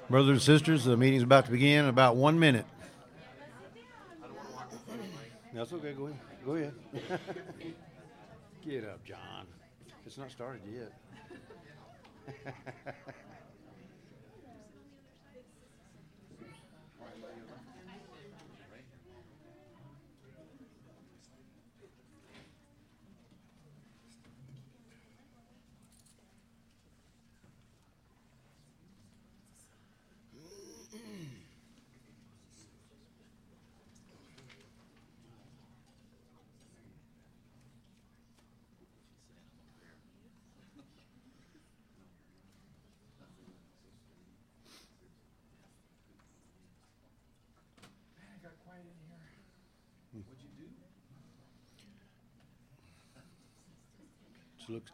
Brothers and sisters, the meeting's about to begin in about 1 minute. That's okay. Go ahead. Go ahead. Get up, John. It's not started yet.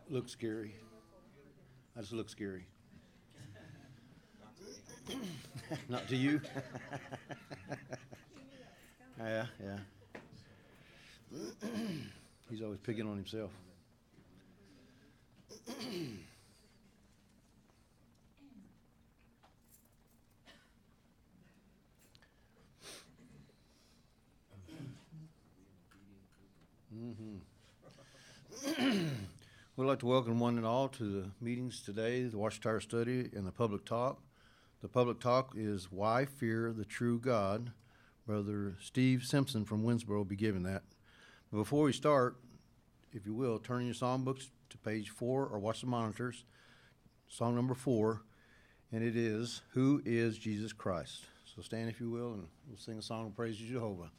Looks scary. I just look scary. Not to you. Yeah. He's always picking on himself. We'd like to welcome one and all to the meetings today, the Watchtower study and the public talk. The public talk is Why Fear the True God. Brother Steve Simpson from Winsboro will be giving that. But before we start, if you will, turn in your songbooks to page 4 or watch the monitors, song number 4, and it is, Who is Jesus Christ? So stand if you will, and we'll sing a song of praise to Jehovah.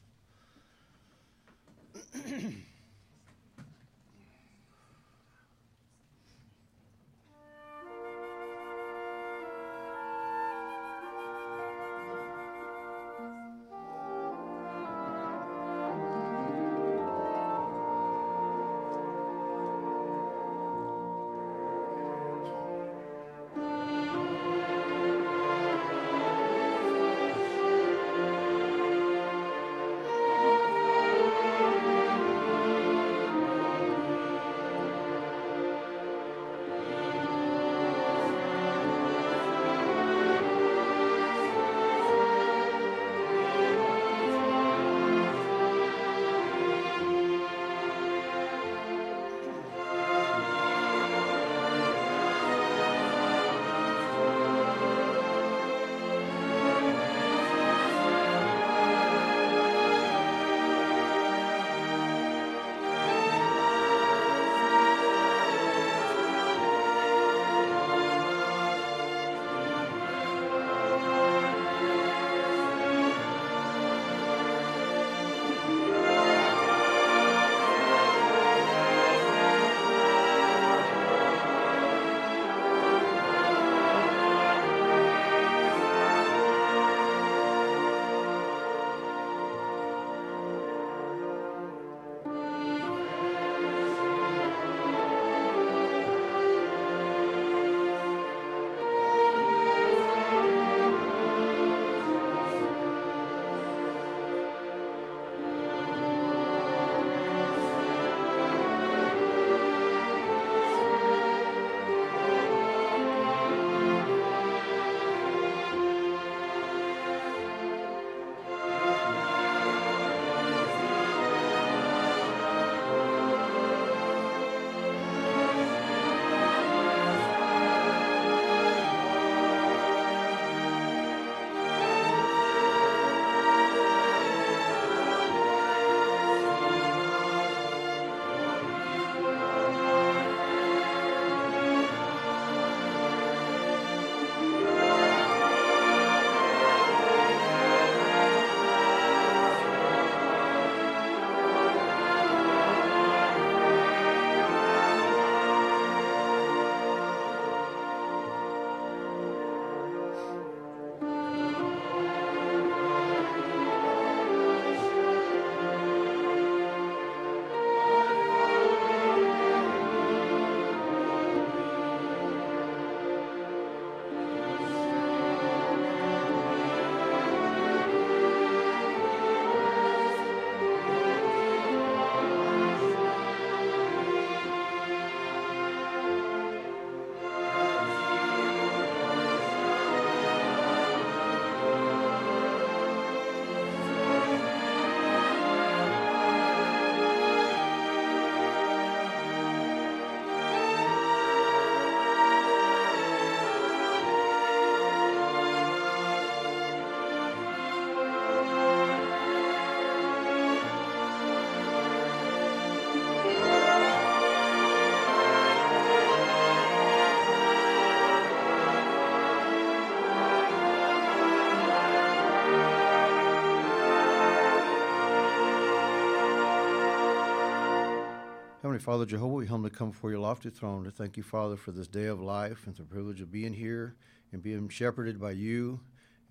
Heavenly Father, Jehovah, we humbly come before your lofty throne to thank you, Father, for this day of life and the privilege of being here and being shepherded by you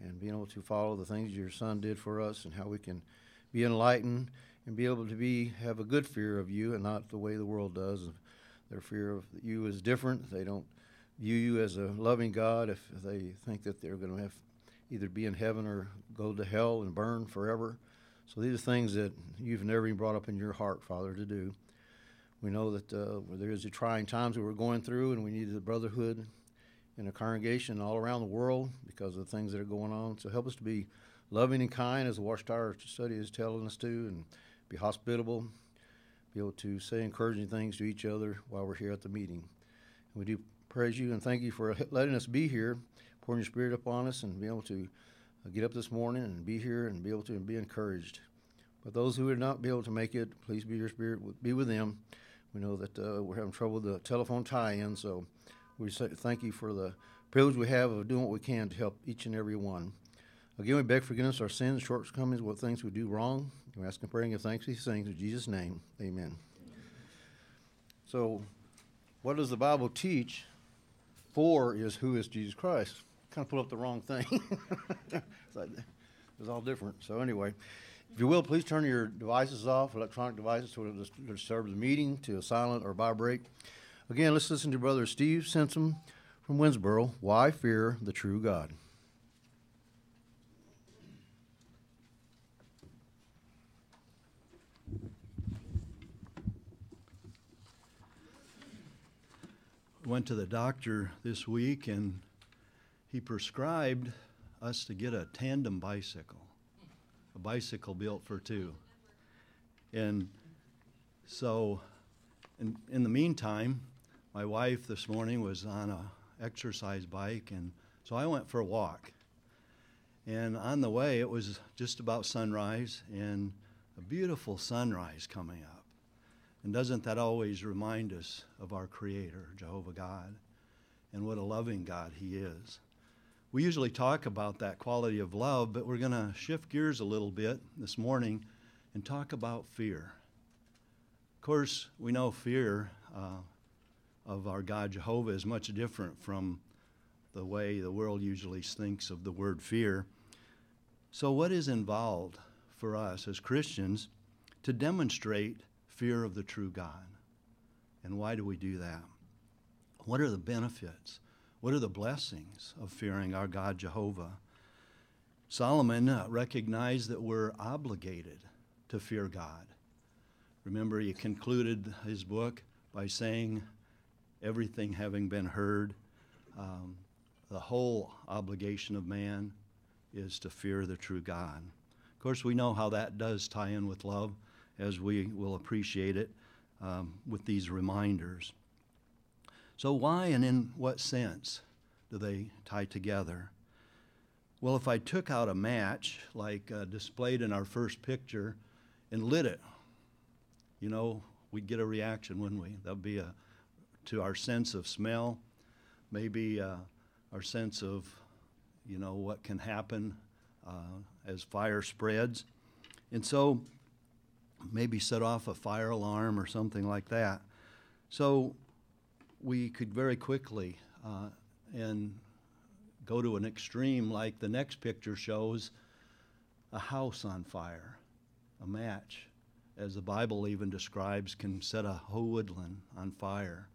and being able to follow the things your Son did for us and how we can be enlightened and be able to have a good fear of you and not the way the world does. Their fear of you is different. They don't view you as a loving God if they think that they're going to have either be in heaven or go to hell and burn forever. So these are things that you've never even brought up in your heart, Father, to do. We know that there is a trying times that we're going through, and we need the brotherhood in a congregation all around the world because of the things that are going on. So help us to be loving and kind, as the Watchtower study is telling us to, and be hospitable, be able to say encouraging things to each other while we're here at the meeting. And we do praise you and thank you for letting us be here, pouring your Spirit upon us, and be able to get up this morning and be here and be able to be encouraged. But those who would not be able to make it, please be your Spirit, be with them. We know that we're having trouble with the telephone tie-in, so we thank you for the privilege we have of doing what we can to help each and every one. Again, we beg forgiveness for our sins, shortcomings, what things we do wrong. We ask and pray and give thanks for these things in Jesus' name. Amen. So, what does the Bible teach? For is who is Jesus Christ. Kind of put up the wrong thing. It's all different. So anyway, if you will, please turn your devices off, electronic devices, to disturb the meeting, to a silent or vibrate. Again, let's listen to Brother Steve Simpson from Winsboro. Why fear the true God? Went to the doctor this week, and he prescribed us to get a tandem bicycle, a bicycle built for two. And so in the meantime, my wife this morning was on a exercise bike, and so I went for a walk. And on the way, it was just about sunrise, and a beautiful sunrise coming up. And doesn't that always remind us of our Creator, Jehovah God, and what a loving God He is? We usually talk about that quality of love, but we're going to shift gears a little bit this morning and talk about fear. Of course, we know fear of our God Jehovah is much different from the way the world usually thinks of the word fear. So what is involved for us as Christians to demonstrate fear of the true God? And why do we do that? What are the benefits? What are the blessings of fearing our God Jehovah? Solomon recognized that we're obligated to fear God. Remember, he concluded his book by saying, everything having been heard, the whole obligation of man is to fear the true God. Of course, we know how that does tie in with love, as we will appreciate it with these reminders. So why and in what sense do they tie together? Well, if I took out a match, like displayed in our first picture, and lit it, we'd get a reaction, wouldn't we? That would be to our sense of smell, maybe our sense of, what can happen as fire spreads. And so maybe set off a fire alarm or something like that. So we could very quickly and go to an extreme, like the next picture shows, a house on fire. A match, as the Bible even describes, can set a whole woodland on fire.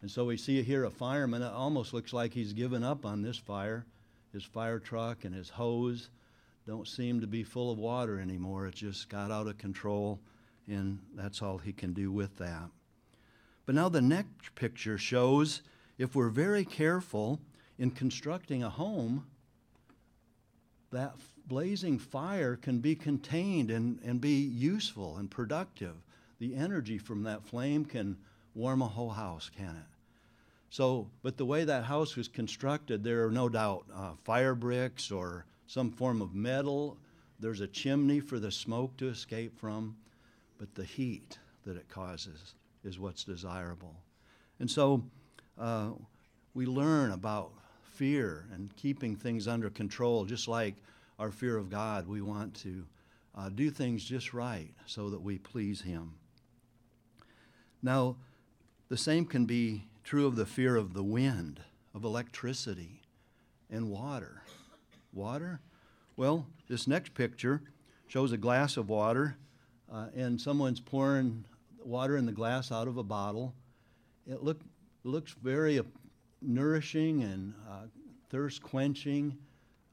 And so we see here a fireman. It almost looks like he's given up on this fire. His fire truck and his hose don't seem to be full of water anymore. It just got out of control, and that's all he can do with that. But now the next picture shows, if we're very careful in constructing a home, that blazing fire can be contained and be useful and productive. The energy from that flame can warm a whole house, can it? So, but the way that house was constructed, there are no doubt fire bricks or some form of metal. There's a chimney for the smoke to escape from, but the heat that it causes is what's desirable. And so we learn about fear and keeping things under control, just like our fear of God. We want to do things just right so that we please Him. Now, the same can be true of the fear of the wind, of electricity, and water. Water? Well, this next picture shows a glass of water, and someone's pouring water in the glass out of a bottle. It looks very nourishing and thirst-quenching,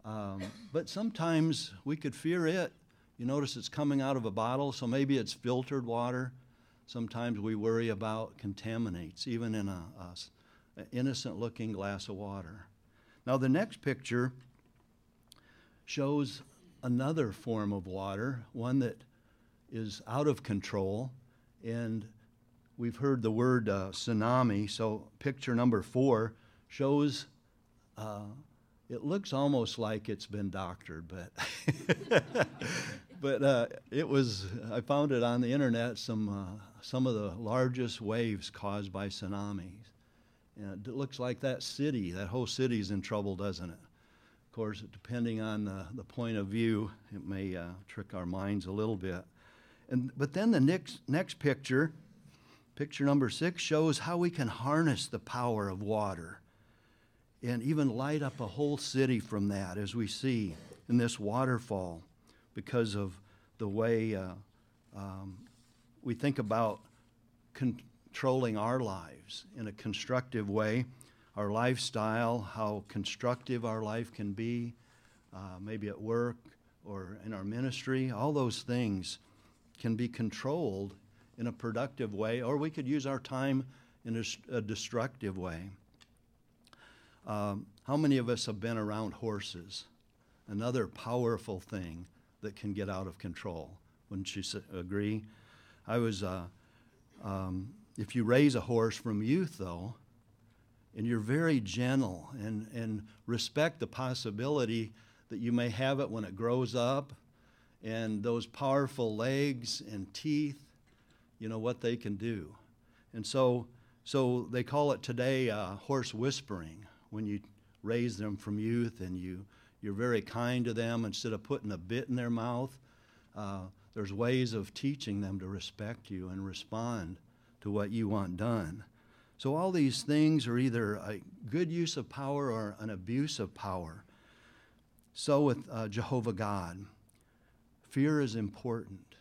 but sometimes we could fear it. You notice it's coming out of a bottle, so maybe it's filtered water. Sometimes we worry about contaminants, even in an innocent-looking glass of water. Now, the next picture shows another form of water, one that is out of control, and we've heard the word tsunami, so picture number 4 shows, it looks almost like it's been doctored, but but I found it on the internet, some of the largest waves caused by tsunamis. And it looks like that whole city's in trouble, doesn't it? Of course, depending on the point of view, it may trick our minds a little bit. But then the next picture, picture number 6, shows how we can harness the power of water and even light up a whole city from that, as we see in this waterfall, because of the way we think about controlling our lives in a constructive way, our lifestyle, how constructive our life can be, maybe at work or in our ministry. All those things can be controlled in a productive way, or we could use our time in a destructive way. How many of us have been around horses? Another powerful thing that can get out of control. Wouldn't you agree? If you raise a horse from youth, though, and you're very gentle and respect the possibility that you may have it when it grows up, and those powerful legs and teeth, you know what they can do. And so they call it today horse whispering, when you raise them from youth and you're very kind to them instead of putting a bit in their mouth. There's ways of teaching them to respect you and respond to what you want done. So all these things are either a good use of power or an abuse of power. So with Jehovah God, fear is important.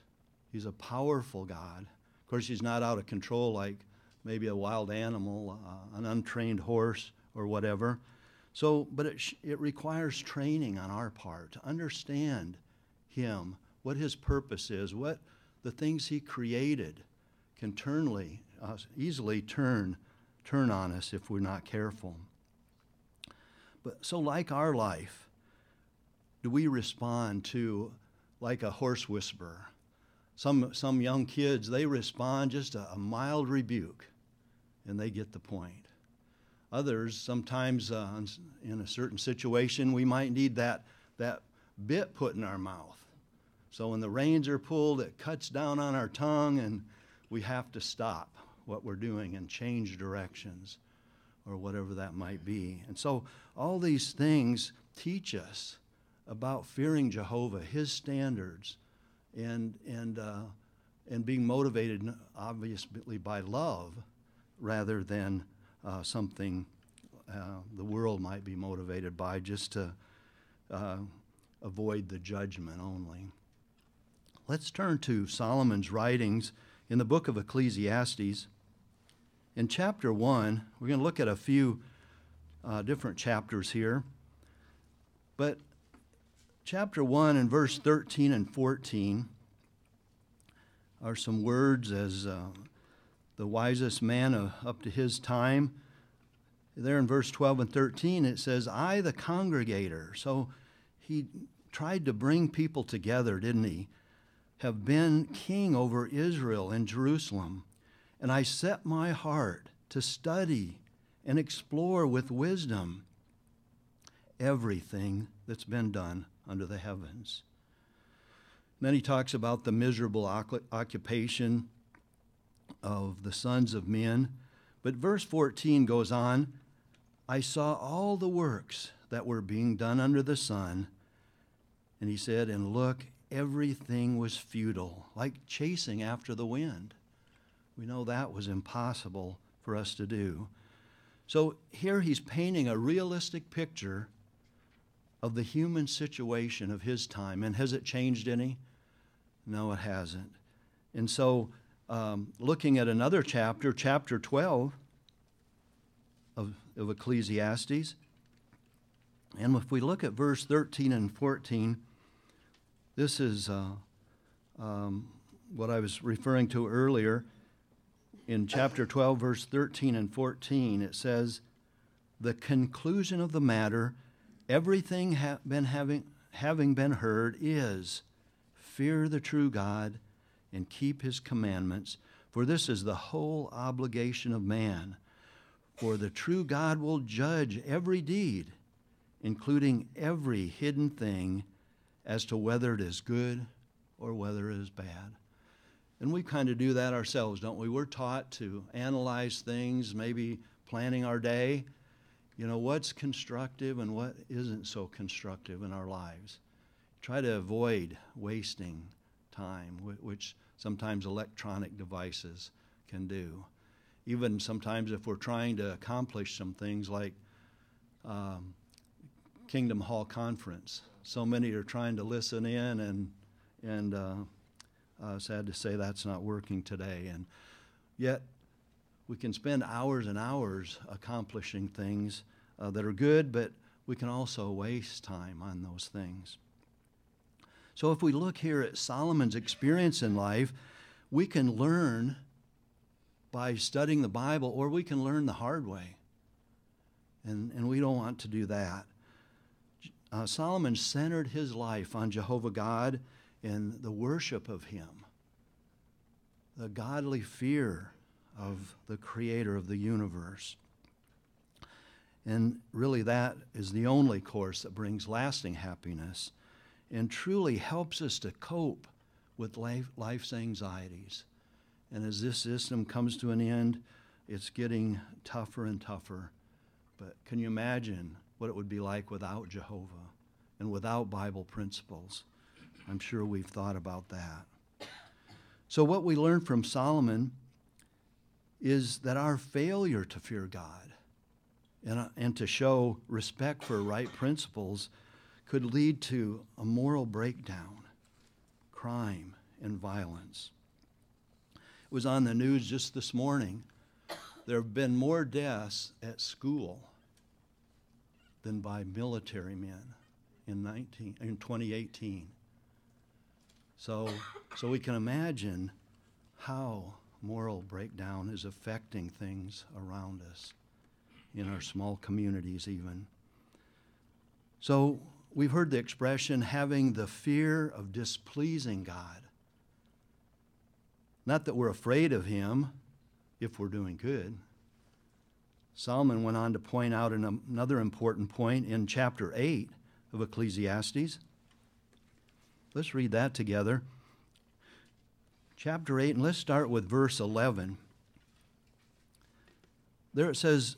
He's a powerful God. Of course, he's not out of control like maybe a wild animal, an untrained horse or whatever. So, but it requires training on our part to understand him, what his purpose is, what the things he created can easily turn on us if we're not careful. But so like our life, do we respond to like a horse whisperer? Some young kids, they respond just a mild rebuke, and they get the point. Others, sometimes in a certain situation, we might need that bit put in our mouth. So when the reins are pulled, it cuts down on our tongue, and we have to stop what we're doing and change directions or whatever that might be. And so all these things teach us about fearing Jehovah, his standards, and being motivated obviously by love rather than something the world might be motivated by, just to avoid the judgment only. Let's turn to Solomon's writings in the book of Ecclesiastes. In chapter 1, we're going to look at a few different chapters here. But chapter 1 and verse 13 and 14 are some words as the wisest man up to his time. There in verse 12 and 13 it says, I the congregator. So he tried to bring people together, didn't he? Have been king over Israel and Jerusalem. And I set my heart to study and explore with wisdom everything that's been done under the heavens. And then he talks about the miserable occupation of the sons of men. But verse 14 goes on, I saw all the works that were being done under the sun. And he said, and look, everything was futile, like chasing after the wind. We know that was impossible for us to do. So here he's painting a realistic picture of the human situation of his time. And has it changed any? No, it hasn't. And so looking at another chapter, chapter 12 of Ecclesiastes, and if we look at verse 13 and 14, this is what I was referring to earlier. In chapter 12, verse 13 and 14, it says, "The conclusion of the matter, everything having been heard, is fear the true God and keep his commandments, for this is the whole obligation of man. For the true God will judge every deed, including every hidden thing, as to whether it is good or whether it is bad." And we kind of do that ourselves, don't we? We're taught to analyze things, maybe planning our day. You know, what's constructive and what isn't so constructive in our lives. Try to avoid wasting time, which sometimes electronic devices can do. Even sometimes if we're trying to accomplish some things like Kingdom Hall Conference. So many are trying to listen in, and sad to say that's not working today. And yet we can spend hours and hours accomplishing things that are good, but we can also waste time on those things. So if we look here at Solomon's experience in life, we can learn by studying the Bible, or we can learn the hard way. And we don't want to do that. Solomon centered his life on Jehovah God and the worship of him, the godly fear of the creator of the universe. And really that is the only course that brings lasting happiness and truly helps us to cope with life's anxieties. And as this system comes to an end, it's getting tougher and tougher. But can you imagine what it would be like without Jehovah and without Bible principles? I'm sure we've thought about that. So what we learn from Solomon is that our failure to fear God and to show respect for right principles could lead to a moral breakdown, crime, and violence. It was on the news just this morning. There have been more deaths at school than by military men in 2018. So we can imagine how moral breakdown is affecting things around us, in our small communities even. So we've heard the expression, having the fear of displeasing God. Not that we're afraid of him if we're doing good. Solomon went on to point out another important point in chapter 8 of Ecclesiastes. Let's read that together. Chapter 8, and let's start with verse 11. There it says,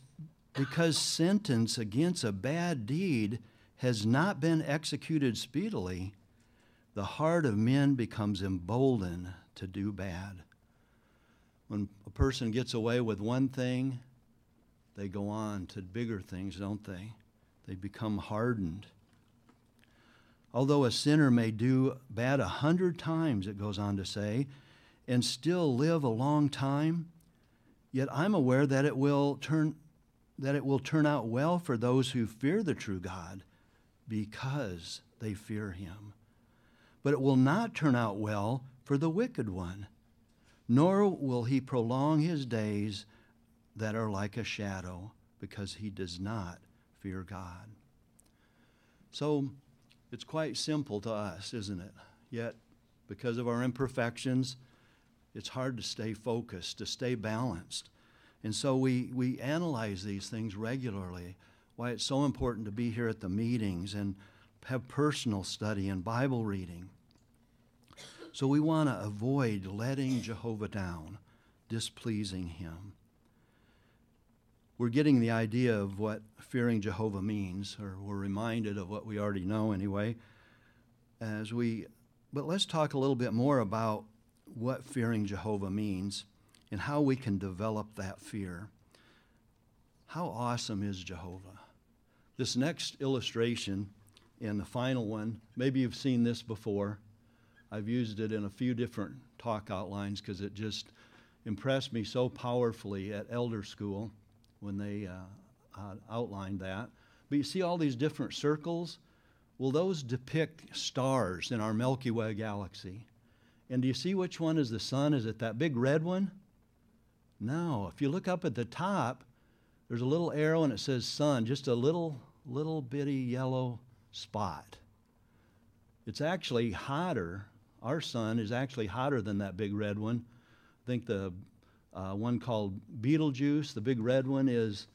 "Because sentence against a bad deed has not been executed speedily, the heart of men becomes emboldened to do bad." When a person gets away with one thing, they go on to bigger things, don't they? They become hardened. Although a sinner may do bad 100 times, it goes on to say, and still live a long time, yet I'm aware that it will turn out well for those who fear the true God, because they fear him. But it will not turn out well for the wicked one, nor will he prolong his days that are like a shadow, because he does not fear God. So it's quite simple to us, isn't it? Yet, because of our imperfections, it's hard to stay focused, to stay balanced. And so we analyze these things regularly, why it's so important to be here at the meetings and have personal study and Bible reading. So we want to avoid letting Jehovah down, displeasing him. We're getting the idea of what fearing Jehovah means, or we're reminded of what we already know anyway. But let's talk a little bit more about what fearing Jehovah means. and how we can develop that fear. How awesome is Jehovah? This next illustration and the final one, maybe you've seen this before. I've used it in a few different talk outlines because it just impressed me so powerfully at elder school when they outlined that. But you see all these different circles? Well, those depict stars in our Milky Way galaxy. And do you see which one is the sun? Is it that big red one? No. If you look up at the top, there's a little arrow and it says sun, just a little bitty yellow spot. It's actually hotter. Our sun is actually hotter than that big red one. I think the one called Betelgeuse, the big red one, is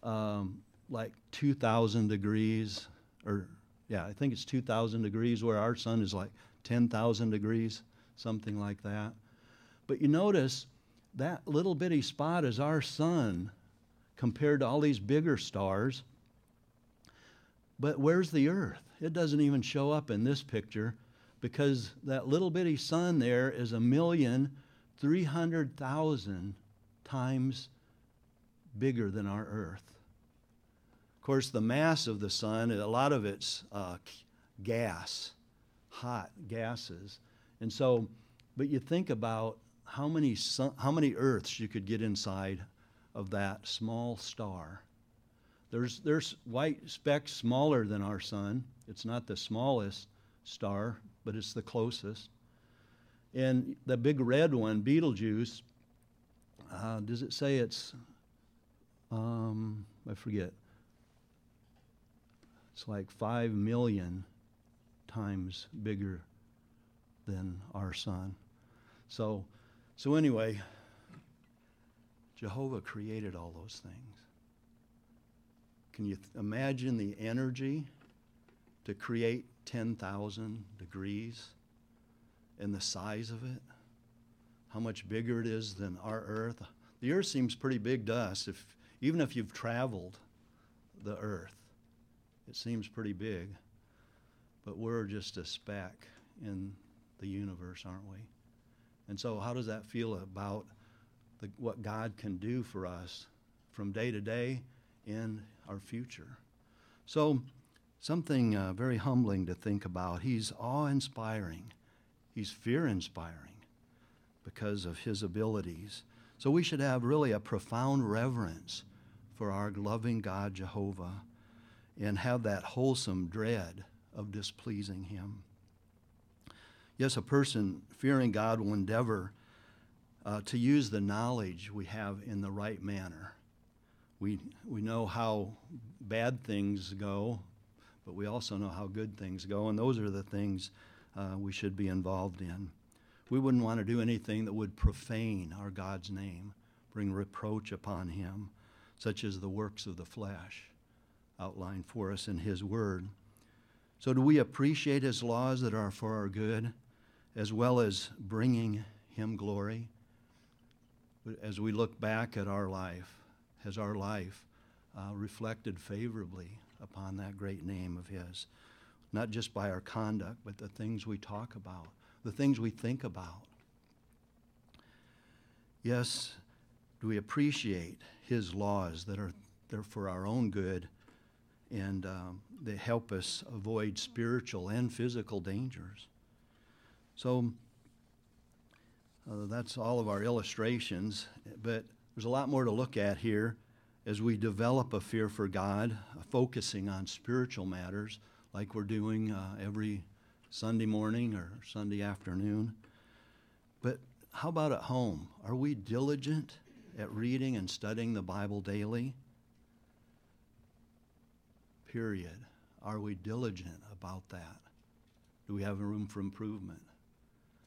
like 2,000 degrees. I think it's 2,000 degrees, where our sun is like 10,000 degrees, something like that. But you notice that little bitty spot is our sun compared to all these bigger stars. But where's the Earth? It doesn't even show up in this picture because that little bitty sun there is 1,300,000 times bigger than our Earth. Of course, the mass of the sun, a lot of it's gas, hot gases. And so, but you think about how many Earths you could get inside of that small star. There's white specks smaller than our sun. It's not the smallest star, but it's the closest. And the big red one, Betelgeuse, does it say it's, I forget. It's like 5 million times bigger than our sun. So anyway, Jehovah created all those things. Can you imagine the energy to create 10,000 degrees and the size of it? How much bigger it is than our Earth? The Earth seems pretty big to us. Even if you've traveled the Earth, it seems pretty big. But we're just a speck in the universe, aren't we? And so how does that feel about what God can do for us from day to day in our future? So something very humbling to think about. He's awe-inspiring. He's fear-inspiring because of his abilities. So we should have really a profound reverence for our loving God, Jehovah, and have that wholesome dread of displeasing him. Yes, a person fearing God will endeavor to use the knowledge we have in the right manner. We know how bad things go, but we also know how good things go, and those are the things we should be involved in. We wouldn't want to do anything that would profane our God's name, bring reproach upon him, such as the works of the flesh outlined for us in his word. So do we appreciate his laws that are for our good, as well as bringing him glory? As we look back at our life, has our life reflected favorably upon that great name of his? Not just by our conduct, but the things we talk about, the things we think about. Yes, do we appreciate his laws that are there for our own good, and they help us avoid spiritual and physical dangers? So that's all of our illustrations, but there's a lot more to look at here as we develop a fear for God, focusing on spiritual matters like we're doing every Sunday morning or Sunday afternoon. But how about at home? Are we diligent at reading and studying the Bible daily? Period. Are we diligent about that? Do we have room for improvement?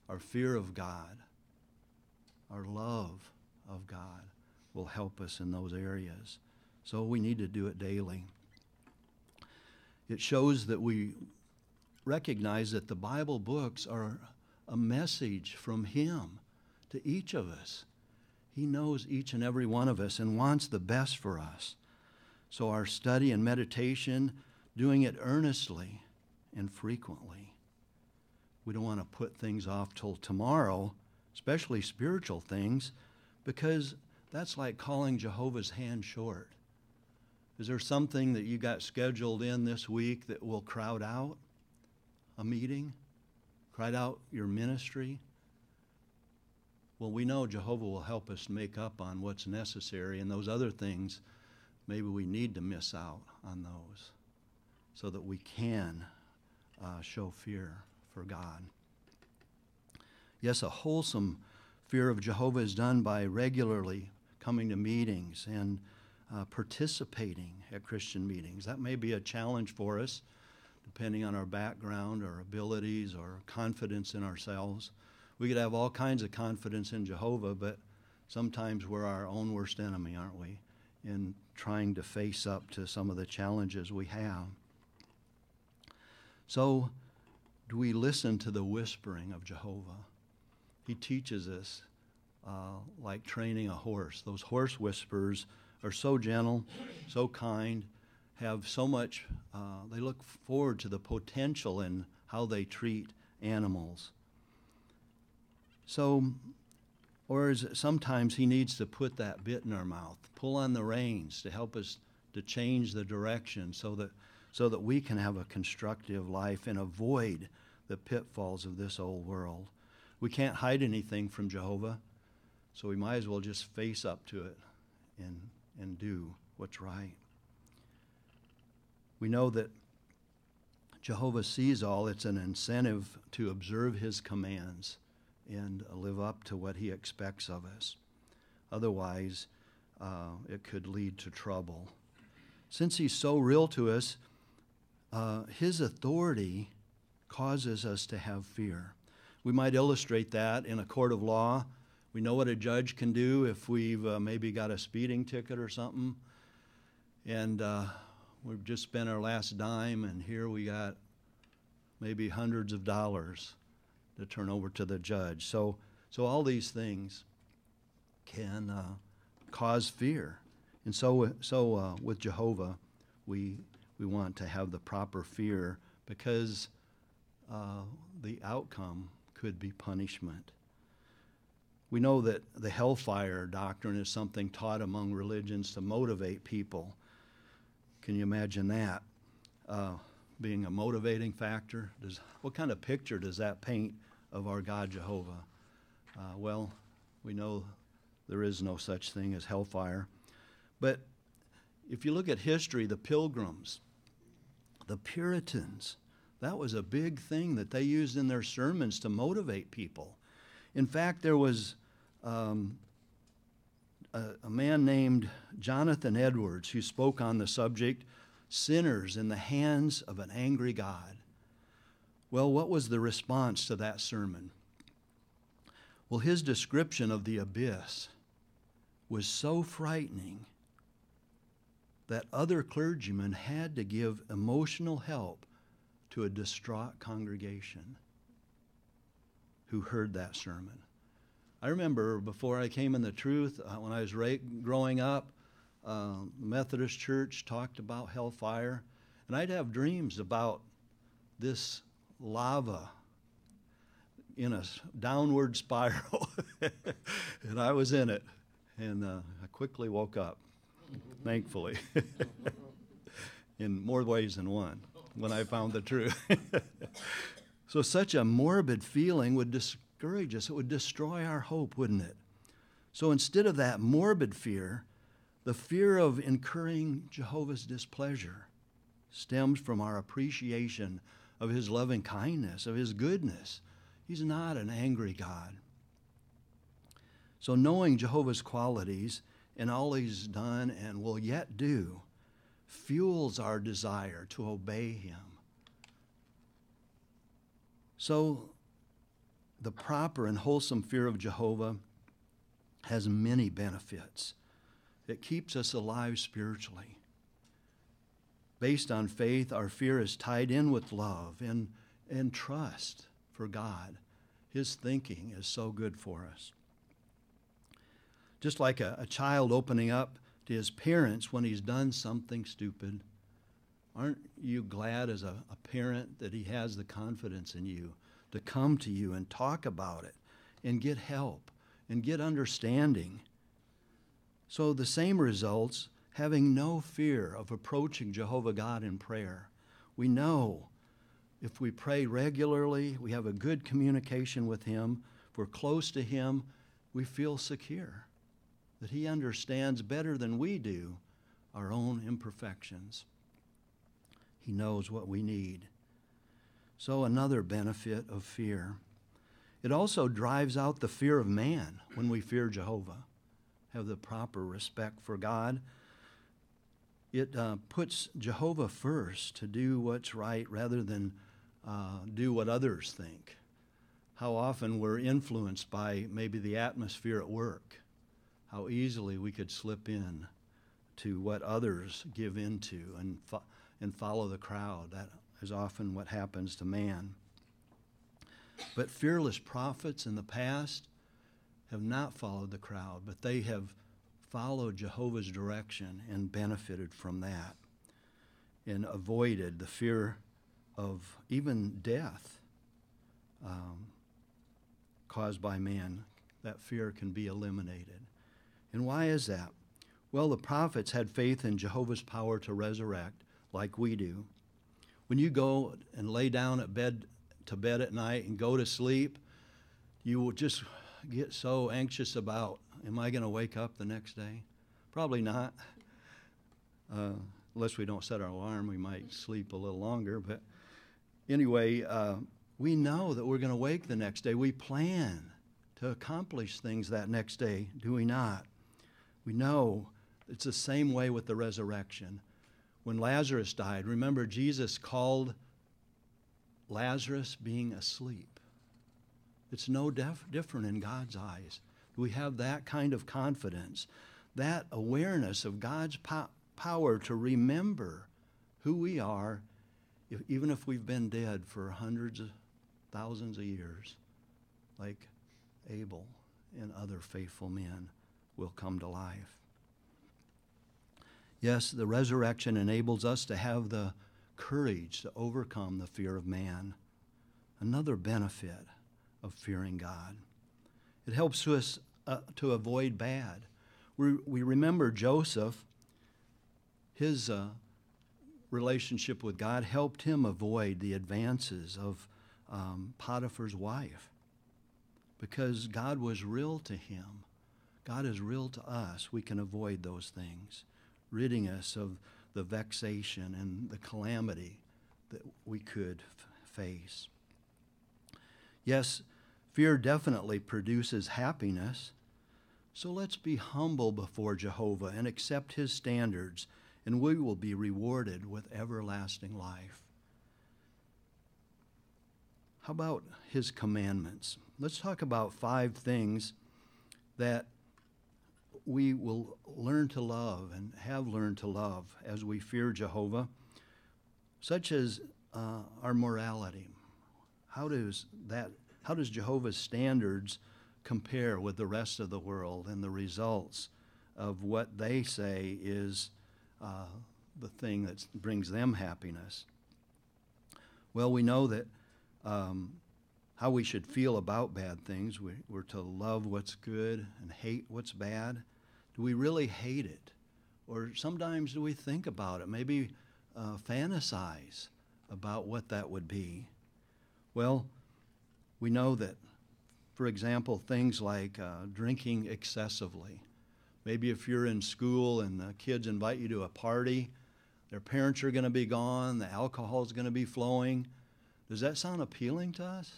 Our fear of God, our love of God will help us in those areas. So we need to do it daily. It shows that we recognize that the Bible books are a message from him to each of us. He knows each and every one of us and wants the best for us. So our study and meditation, doing it earnestly and frequently. We don't want to put things off till tomorrow, especially spiritual things, because that's like calling Jehovah's hand short. Is there something that you got scheduled in this week that will crowd out a meeting? Crowd out your ministry? Well, we know Jehovah will help us make up on what's necessary, and those other things, maybe we need to miss out on those so that we can show fear for God. Yes, a wholesome fear of Jehovah is done by regularly coming to meetings and participating at Christian meetings. That may be a challenge for us, depending on our background, our abilities, or confidence in ourselves. We could have all kinds of confidence in Jehovah, but sometimes we're our own worst enemy, aren't we, in trying to face up to some of the challenges we have. So, do we listen to the whispering of Jehovah? He teaches us like training a horse. Those horse whisperers are so gentle, so kind, have so much, they look forward to the potential in how they treat animals. So, or is it sometimes he needs to put that bit in our mouth, pull on the reins to help us to change the direction so that we can have a constructive life and avoid the pitfalls of this old world. We can't hide anything from Jehovah, so we might as well just face up to it and do what's right. We know that Jehovah sees all. It's an incentive to observe his commands and live up to what he expects of us. Otherwise, it could lead to trouble. Since he's so real to us, his authority causes us to have fear. We might illustrate that in a court of law. We know what a judge can do if we've maybe got a speeding ticket or something, and we've just spent our last dime, and here we got maybe hundreds of dollars to turn over to the judge. So all these things can cause fear. And so with Jehovah, we want to have the proper fear because the outcome could be punishment. We know that the hellfire doctrine is something taught among religions to motivate people. Can you imagine that being a motivating factor? What kind of picture does that paint of our God Jehovah? Well, we know there is no such thing as hellfire. But if you look at history, the Pilgrims, the Puritans, that was a big thing that they used in their sermons to motivate people. In fact, there was a man named Jonathan Edwards who spoke on the subject, Sinners in the Hands of an Angry God. Well, what was the response to that sermon? Well, his description of the abyss was so frightening that other clergymen had to give emotional help to a distraught congregation who heard that sermon. I remember before I came in the truth, when I was growing up, the Methodist Church talked about hellfire, and I'd have dreams about this lava in a downward spiral, and I was in it, and I quickly woke up, thankfully, in more ways than one, when I found the truth. So such a morbid feeling would discourage us. It would destroy our hope, wouldn't it? So instead of that morbid fear, the fear of incurring Jehovah's displeasure stems from our appreciation of his loving kindness, of his goodness. He's not an angry God. So knowing Jehovah's qualities and all he's done and will yet do fuels our desire to obey him. So the proper and wholesome fear of Jehovah has many benefits. It keeps us alive spiritually. Based on faith, our fear is tied in with love and trust for God. His thinking is so good for us. Just like a child opening up to his parents when he's done something stupid. Aren't you glad as a parent that he has the confidence in you to come to you and talk about it and get help and get understanding So the same results, having no fear of approaching Jehovah God in prayer. We know if we pray regularly, we have a good communication with him, if we're close to him, we feel secure, that he understands better than we do our own imperfections. He knows what we need. So another benefit of fear. It also drives out the fear of man when we fear Jehovah, have the proper respect for God. It puts Jehovah first to do what's right rather than do what others think. How often we're influenced by maybe the atmosphere at work, how easily we could slip in to what others give into and follow the crowd. That is often what happens to man. But fearless prophets in the past have not followed the crowd, but they have followed Jehovah's direction and benefited from that and avoided the fear of even death caused by man. That fear can be eliminated. And why is that? Well, the prophets had faith in Jehovah's power to resurrect like we do. When you go and lay down to bed at night and go to sleep, you will just get so anxious about, am I going to wake up the next day? Probably not. Unless we don't set our alarm, we might sleep a little longer. But anyway, we know that we're going to wake the next day. We plan to accomplish things that next day, do we not? We know it's the same way with the resurrection. When Lazarus died, remember Jesus called Lazarus being asleep. It's no different in God's eyes. We have that kind of confidence, that awareness of God's power to remember who we are, even if we've been dead for hundreds of thousands of years, like Abel and other faithful men will come to life. Yes, the resurrection enables us to have the courage to overcome the fear of man. Another benefit of fearing God. It helps us to avoid bad. We remember Joseph, his relationship with God helped him avoid the advances of Potiphar's wife because God was real to him. God is real to us. We can avoid those things, ridding us of the vexation and the calamity that we could face. Yes, fear definitely produces happiness, so let's be humble before Jehovah and accept his standards, and we will be rewarded with everlasting life. How about his commandments? Let's talk about 5 things that we will learn to love and have learned to love as we fear Jehovah, such as our morality. How does Jehovah's standards compare with the rest of the world and the results of what they say is the thing that brings them happiness? Well, we know that how we should feel about bad things. We're to love what's good and hate what's bad. Do we really hate it? Or sometimes do we think about it, maybe fantasize about what that would be? Well, we know that, for example, things like drinking excessively. Maybe if you're in school and the kids invite you to a party, their parents are going to be gone, the alcohol is going to be flowing. Does that sound appealing to us?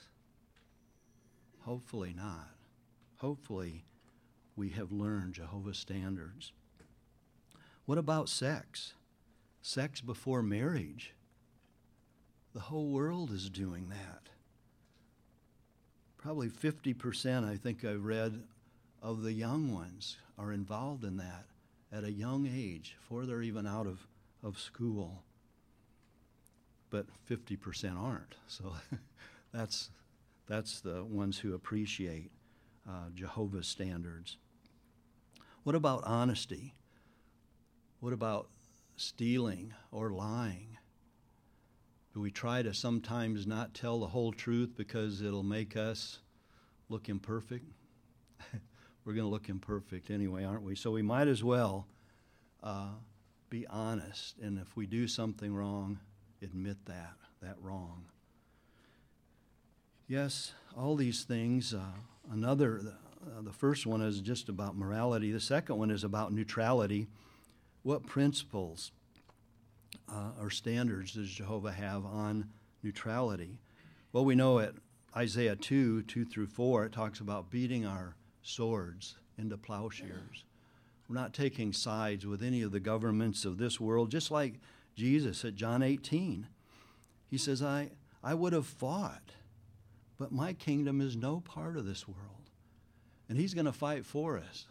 Hopefully not. Hopefully we have learned Jehovah's standards. What about sex? Sex before marriage. The whole world is doing that. Probably 50%, I think I've read, of the young ones are involved in that at a young age, before they're even out of school. But 50% aren't. So that's the ones who appreciate Jehovah's standards. What about honesty? What about stealing or lying? Do we try to sometimes not tell the whole truth because it'll make us look imperfect? We're going to look imperfect anyway, aren't we? So we might as well be honest. And if we do something wrong, admit that wrong. Yes, all these things. The first one is just about morality. The second one is about neutrality. What principles or standards does Jehovah have on neutrality? Well, we know at Isaiah 2:2-4, it talks about beating our swords into plowshares. We're not taking sides with any of the governments of this world, just like Jesus at John 18. He says, I would have fought, but my kingdom is no part of this world. And he's going to fight for us.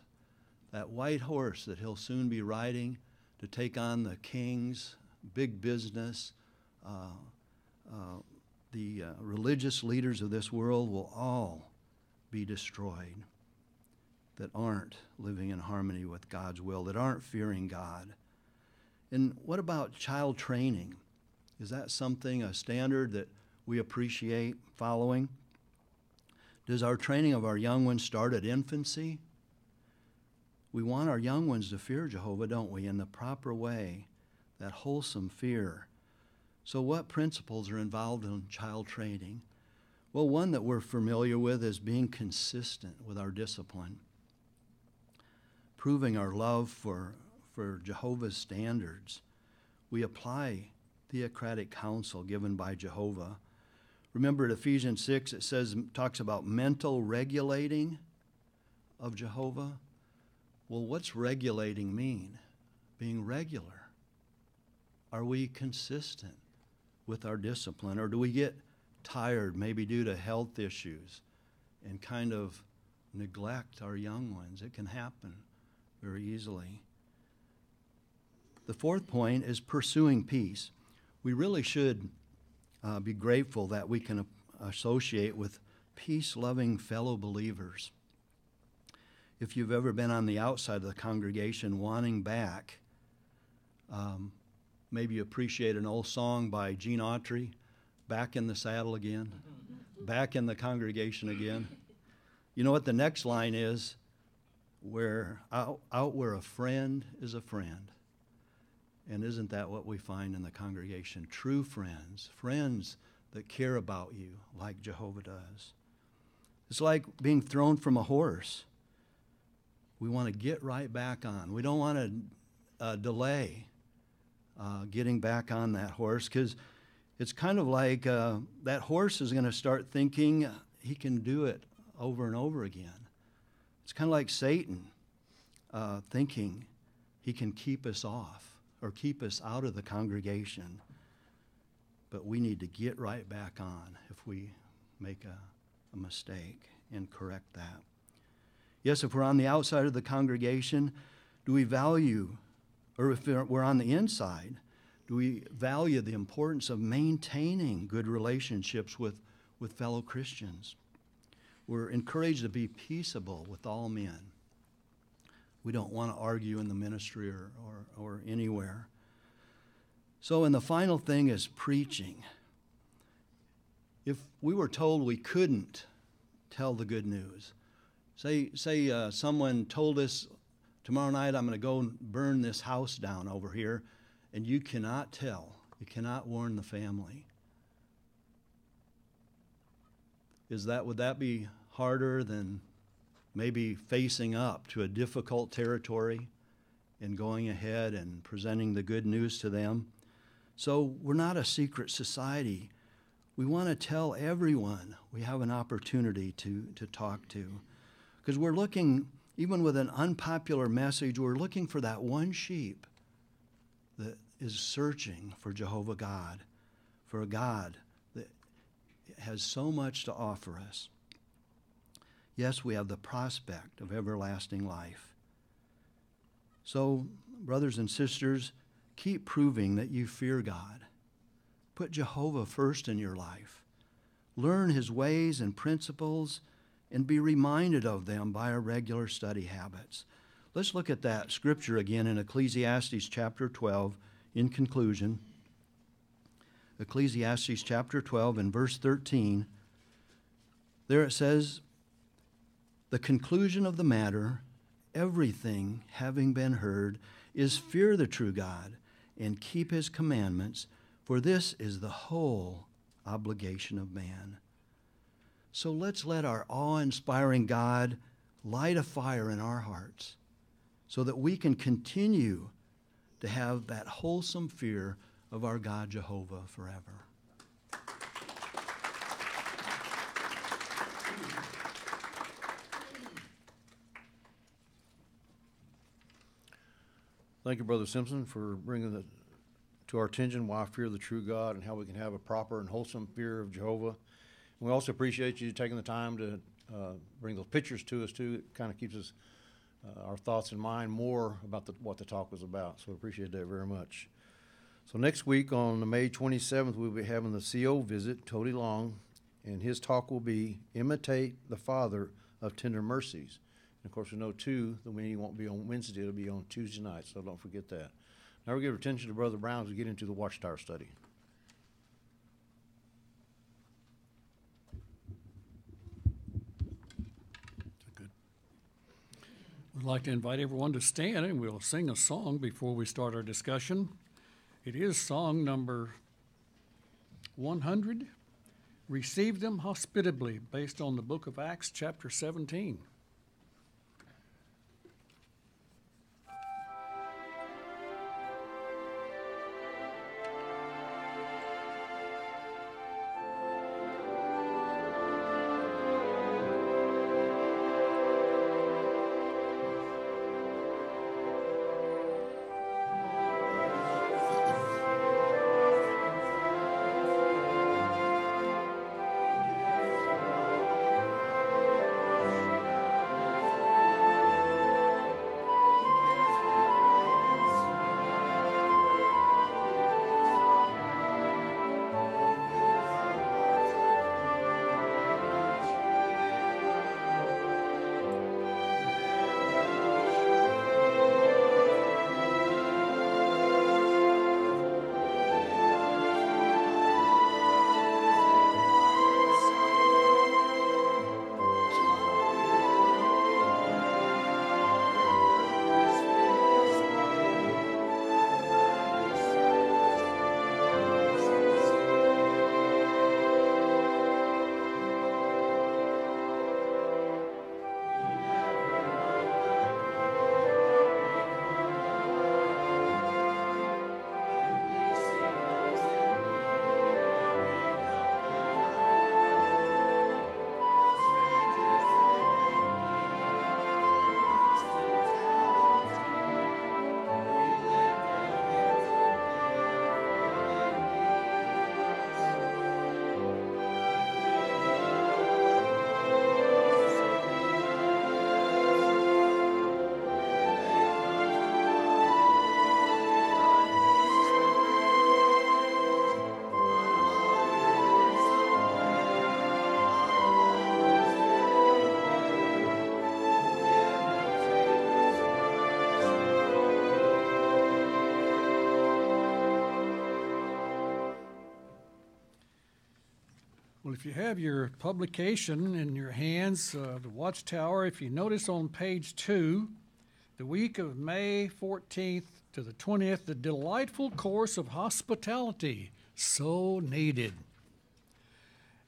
That white horse that he'll soon be riding to take on the kings, big business, the religious leaders of this world will all be destroyed that aren't living in harmony with God's will, that aren't fearing God. And what about child training? Is that something, a standard that we appreciate following? Does our training of our young ones start at infancy? We want our young ones to fear Jehovah, don't we, in the proper way, that wholesome fear. So what principles are involved in child training? Well, one that we're familiar with is being consistent with our discipline, proving our love for Jehovah's standards. We apply theocratic counsel given by Jehovah. Remember at Ephesians 6, it talks about mental regulating of Jehovah. Well, what's regulating mean? Being regular. Are we consistent with our discipline, or do we get tired, maybe due to health issues, and kind of neglect our young ones? It can happen very easily. The fourth point is pursuing peace. We really should be grateful that we can associate with peace-loving fellow believers. If you've ever been on the outside of the congregation wanting back, maybe you appreciate an old song by Gene Autry, Back in the Saddle Again, back in the congregation again. You know what the next line is? Where out where a friend is a friend. And isn't that what we find in the congregation? True friends, friends that care about you like Jehovah does. It's like being thrown from a horse. We want to get right back on. We don't want to delay getting back on that horse, because it's kind of like that horse is going to start thinking he can do it over and over again. It's kind of like Satan thinking he can keep us off or keep us out of the congregation. But we need to get right back on if we make a mistake and correct that. Yes, if we're on the outside of the congregation, do we value, or if we're on the inside, do we value the importance of maintaining good relationships with fellow Christians? We're encouraged to be peaceable with all men. We don't want to argue in the ministry or anywhere. So, and the final thing is preaching. If we were told we couldn't tell the good news, say someone told us, tomorrow night I'm going to go and burn this house down over here, and you cannot tell, you cannot warn the family. Would that be harder than maybe facing up to a difficult territory and going ahead and presenting the good news to them? So we're not a secret society. We want to tell everyone we have an opportunity to talk to. Because we're looking, even with an unpopular message, we're looking for that one sheep that is searching for Jehovah God, for a God that has so much to offer us. Yes, we have the prospect of everlasting life. So, brothers and sisters, keep proving that you fear God. Put Jehovah first in your life. Learn his ways and principles and be reminded of them by our regular study habits. Let's look at that scripture again in Ecclesiastes chapter 12 in conclusion. Ecclesiastes chapter 12 and verse 13. There it says, The conclusion of the matter, everything having been heard, is fear the true God and keep his commandments, for this is the whole obligation of man. So let's let our awe-inspiring God light a fire in our hearts so that we can continue to have that wholesome fear of our God Jehovah forever. Thank you, Brother Simpson, for bringing to our attention why fear the true God and how we can have a proper and wholesome fear of Jehovah. And we also appreciate you taking the time to bring those pictures to us, too. It kind of keeps us, our thoughts in mind more about what the talk was about. So we appreciate that very much. So next week on May 27th, we'll be having the CO visit, Tody Long, and his talk will be Imitate the Father of Tender Mercies. And of course, we know, too, the meeting won't be on Wednesday, it'll be on Tuesday night, so don't forget that. Now we'll give attention to Brother Brown as we get into the Watchtower study. Good. We'd like to invite everyone to stand, and we'll sing a song before we start our discussion. It is song number 100, Receive Them Hospitably, based on the book of Acts, chapter 17. Well, if you have your publication in your hands, the Watchtower, if you notice on page 2, the week of May 14th to the 20th, the delightful course of hospitality, so needed.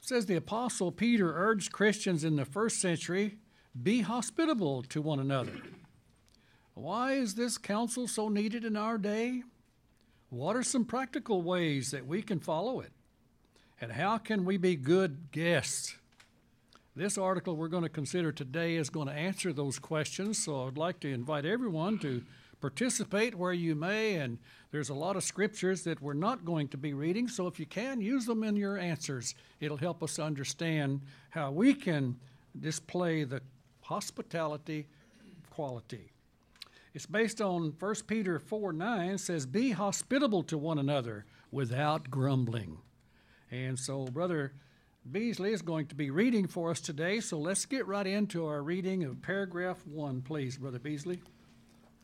It says the Apostle Peter urged Christians in the first century, be hospitable to one another. Why is this counsel so needed in our day? What are some practical ways that we can follow it? And how can we be good guests? This article we're going to consider today is going to answer those questions, so I'd like to invite everyone to participate where you may, and there's a lot of scriptures that we're not going to be reading, so if you can, use them in your answers. It'll help us understand how we can display the hospitality quality. It's based on 1 Peter 4:9, says, be hospitable to one another without grumbling. And so Brother Beasley is going to be reading for us today, so let's get right into our reading of paragraph 1, please, Brother Beasley.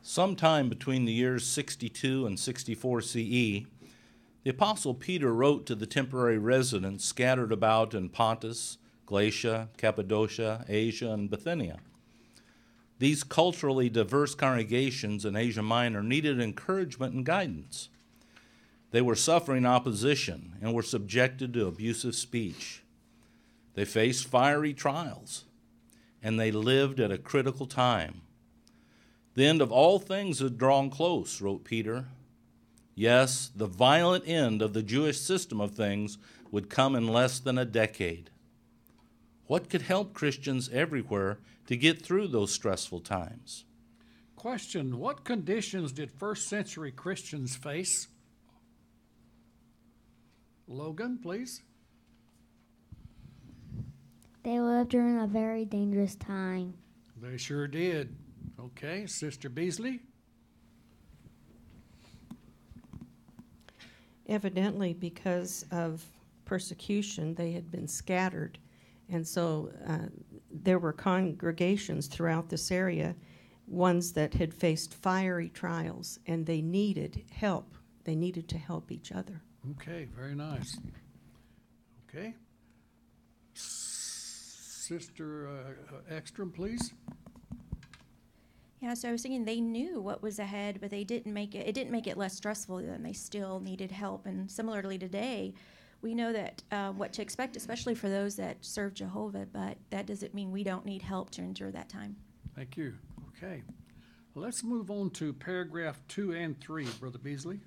Sometime between the years 62 and 64 CE, the Apostle Peter wrote to the temporary residents scattered about in Pontus, Galatia, Cappadocia, Asia, and Bithynia, These culturally diverse congregations in Asia Minor needed encouragement and guidance. They were suffering opposition and were subjected to abusive speech. They faced fiery trials, and they lived at a critical time. The end of all things had drawn close, wrote Peter. Yes, the violent end of the Jewish system of things would come in less than a decade. What could help Christians everywhere to get through those stressful times? Question, what conditions did first century Christians face? Logan, please. They lived during a very dangerous time. They sure did. Okay, Sister Beasley? Evidently, because of persecution, they had been scattered. And so there were congregations throughout this area, ones that had faced fiery trials, and they needed help. They needed to help each other. Okay, very nice. Okay. Sister Ekstrom, please. Yeah, so I was thinking they knew what was ahead, but it didn't make it less stressful. Then they still needed help. And similarly today, we know that what to expect, especially for those that serve Jehovah, but that doesn't mean we don't need help to endure that time. Thank you. Okay. Let's move on to paragraph 2 and 3, Brother Beasley.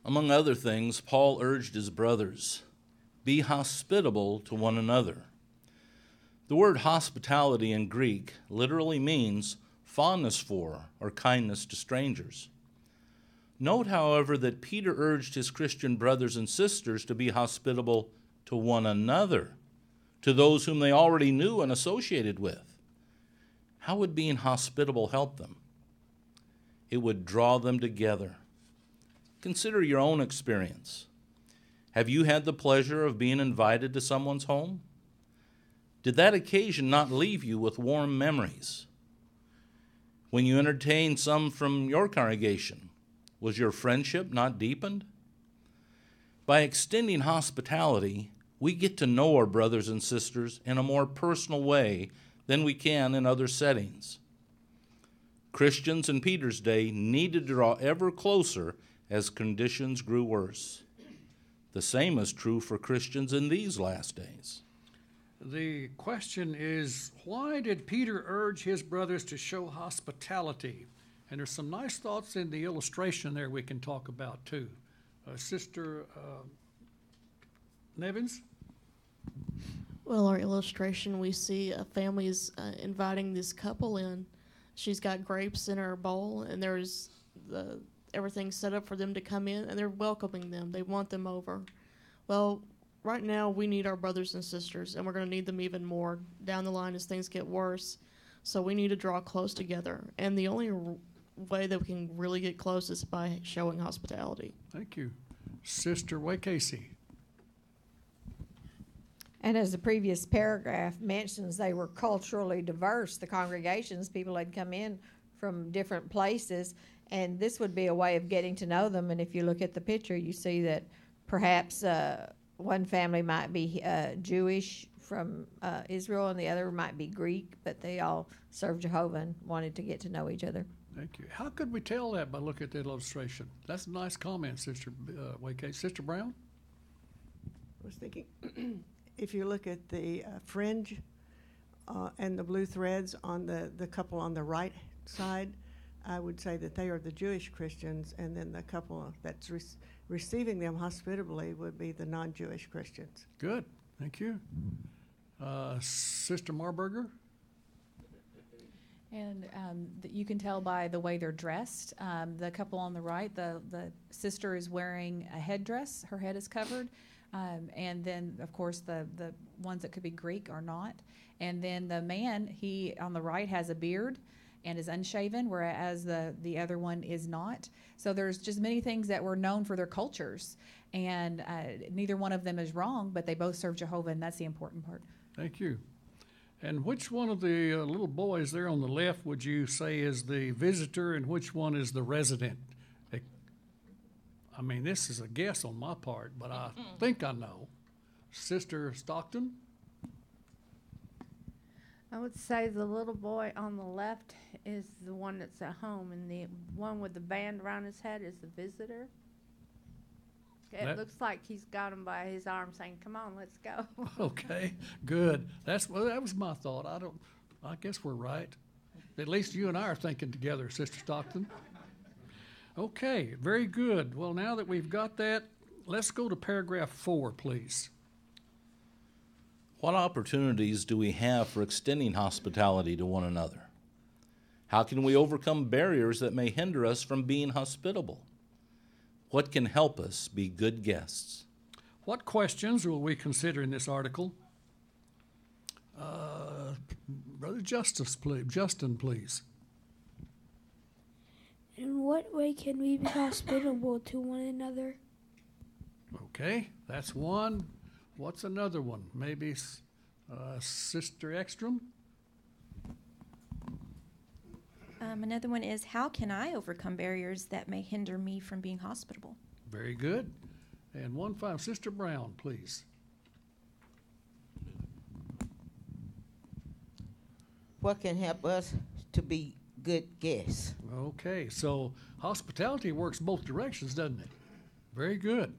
Among other things, Paul urged his brothers, be hospitable to one another. The word hospitality in Greek literally means fondness for or kindness to strangers. Note, however, that Peter urged his Christian brothers and sisters to be hospitable to one another, to those whom they already knew and associated with. How would being hospitable help them? It would draw them together. Consider your own experience. Have you had the pleasure of being invited to someone's home? Did that occasion not leave you with warm memories? When you entertained some from your congregation, was your friendship not deepened? By extending hospitality, we get to know our brothers and sisters in a more personal way than we can in other settings. Christians in Peter's day needed to draw ever closer as conditions grew worse. The same is true for Christians in these last days. The question is, why did Peter urge his brothers to show hospitality? And there's some nice thoughts in the illustration there we can talk about too. Sister Nevins? Well, our illustration, we see a family is inviting this couple in. She's got grapes in her bowl, and there's everything set up for them to come in, and they're welcoming them. They want them over. Well, right now we need our brothers and sisters, and we're going to need them even more down the line as things get worse. So we need to draw close together. And the only way that we can really get close is by showing hospitality. Thank you. Sister Way Casey. And as the previous paragraph mentions, they were culturally diverse. The congregations, people had come in from different places, and this would be a way of getting to know them. And if you look at the picture, you see that perhaps one family might be Jewish from Israel, and the other might be Greek, but they all served Jehovah and wanted to get to know each other. Thank you. How could we tell that by looking at that illustration? That's a nice comment, Sister Way Casey. Sister Brown? I was thinking, if you look at the fringe and the blue threads on the couple on the right side, I would say that they are the Jewish Christians, and then the couple that's receiving them hospitably would be the non-Jewish Christians. Good. Thank you. Sister Marburger? And you can tell by the way they're dressed. The couple on the right, the sister is wearing a headdress. Her head is covered. And then, of course, the ones that could be Greek are not. And then the man, he on the right has a beard and is unshaven, whereas the other one is not. So there's just many things that were known for their cultures. And neither one of them is wrong, but they both serve Jehovah, and that's the important part. Thank you. And which one of the little boys there on the left would you say is the visitor, and which one is the resident? I mean, this is a guess on my part, but I think I know. Sister Stockton? I would say the little boy on the left is the one that's at home, and the one with the band around his head is the visitor. It That- looks like he's got him by his arm saying, "Come on, let's go." Okay, good. That was my thought. I guess we're right. At least you and I are thinking together, Sister Stockton. Okay, very good. Well, now that we've got that, let's go to paragraph 4, please. What opportunities do we have for extending hospitality to one another? How can we overcome barriers that may hinder us from being hospitable? What can help us be good guests? What questions will we consider in this article? Brother Justin, please. In what way can we be hospitable to one another? Okay, that's one. What's another one? Maybe Sister Ekstrom? Another one is, how can I overcome barriers that may hinder me from being hospitable? Very good. And 1-5, Sister Brown, please. What can help us to be good guests? Okay, so hospitality works both directions, doesn't it? Very good.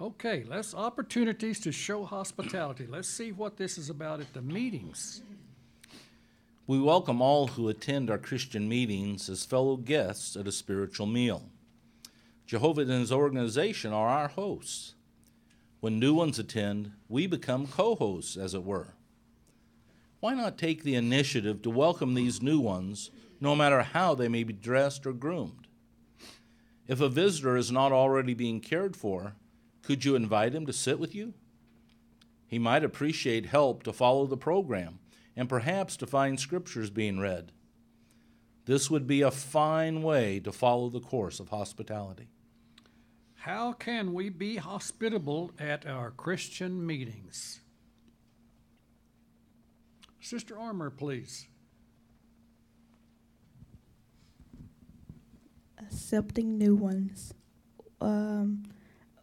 Okay, let's opportunities to show hospitality. Let's see what this is about at the meetings. We welcome all who attend our Christian meetings as fellow guests at a spiritual meal. Jehovah and his organization are our hosts. When new ones attend, we become co-hosts, as it were. Why not take the initiative to welcome these new ones, no matter how they may be dressed or groomed? If a visitor is not already being cared for, could you invite him to sit with you? He might appreciate help to follow the program and perhaps to find scriptures being read. This would be a fine way to follow the course of hospitality. How can we be hospitable at our Christian meetings? Sister Armour, please. Accepting new ones,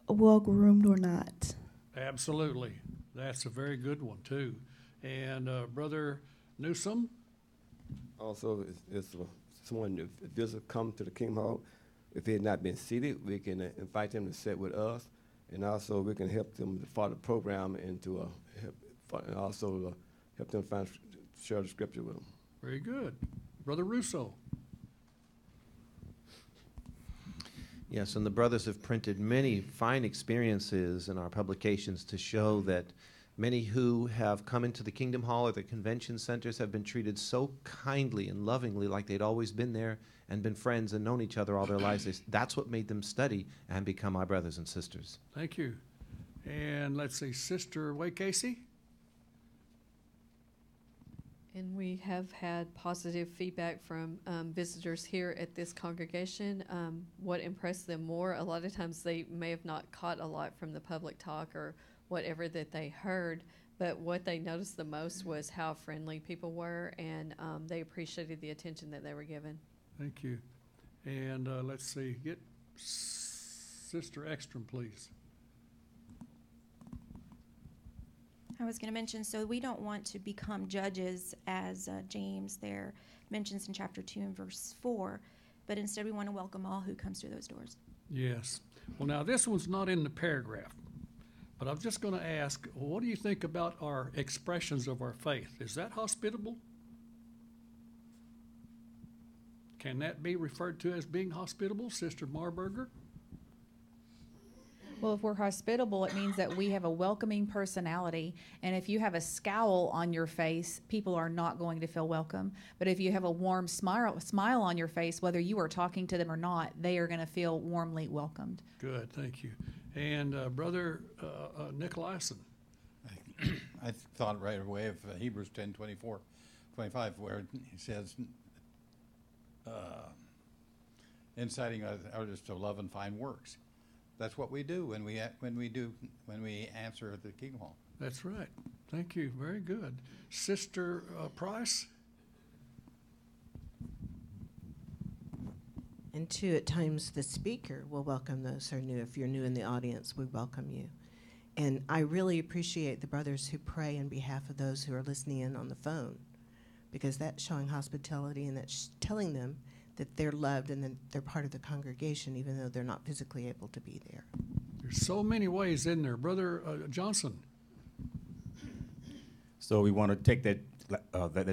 well-groomed or not. Absolutely. That's a very good one, too. And Brother Newsom? Also, if someone, if a visitor come to the Kingdom Hall, if they had not been seated, we can invite them to sit with us, and also we can help them to follow the program and to help them share the scripture with them. Very good. Brother Russo? Yes, and the brothers have printed many fine experiences in our publications to show that many who have come into the Kingdom Hall or the convention centers have been treated so kindly and lovingly, like they'd always been there and been friends and known each other all their lives. That's what made them study and become my brothers and sisters. Thank you. And let's see, Sister Way Casey? And we have had positive feedback from visitors here at this congregation. What impressed them more, a lot of times they may have not caught a lot from the public talk or whatever that they heard, but what they noticed the most was how friendly people were, and they appreciated the attention that they were given. Thank you. And let's see, get Sister Ekstrom, please. I was going to mention, so we don't want to become judges, as James there mentions in chapter 2 and verse 4, but instead we want to welcome all who comes through those doors. Yes. Well, now this one's not in the paragraph, but I'm just going to ask, what do you think about our expressions of our faith? Is that hospitable? Can that be referred to as being hospitable, Sister Marburger? Well, if we're hospitable, it means that we have a welcoming personality. And if you have a scowl on your face, people are not going to feel welcome. But if you have a warm smile on your face, whether you are talking to them or not, they are going to feel warmly welcomed. Good, thank you. And Brother Nicolaisen. I thought right away of Hebrews 10:24-25, where he says, inciting others to love and fine works. That's what we do when we answer at the Kingdom Hall. That's right. Thank you. Very good. Sister Price? And two, at times the speaker will welcome those who are new. If you're new in the audience, we welcome you. And I really appreciate the brothers who pray on behalf of those who are listening in on the phone. because that's showing hospitality and that's telling them that they're loved and that they're part of the congregation even though they're not physically able to be there. There's so many ways in there. Brother Johnson. So we want to take that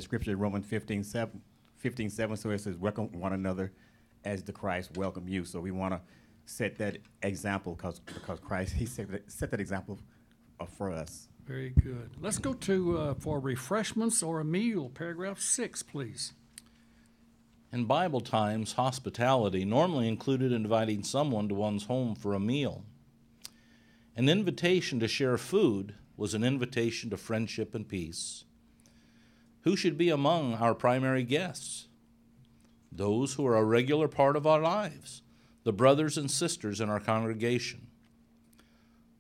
scripture, Romans 15:7, so it says, welcome one another as the Christ welcome you. So we want to set that example because Christ, he set that example for us. Very good. Let's go to, for refreshments or a meal, paragraph 6, please. In Bible times, hospitality normally included inviting someone to one's home for a meal. An invitation to share food was an invitation to friendship and peace. Who should be among our primary guests? Those who are a regular part of our lives, the brothers and sisters in our congregation.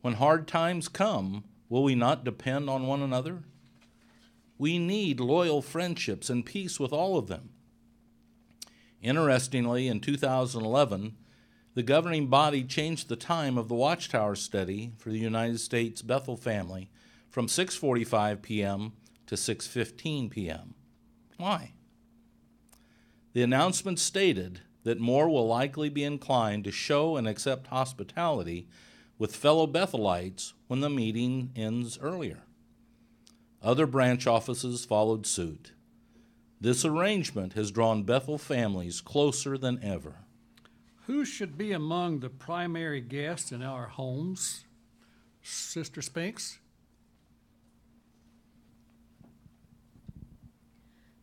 When hard times come, will we not depend on one another? We need loyal friendships and peace with all of them. Interestingly, in 2011, the governing body changed the time of the Watchtower study for the United States Bethel family from 6:45 p.m. to 6:15 p.m. Why? The announcement stated that more will likely be inclined to show and accept hospitality with fellow Bethelites when the meeting ends earlier. Other branch offices followed suit. This arrangement has drawn Bethel families closer than ever. Who should be among the primary guests in our homes? Sister Spinks?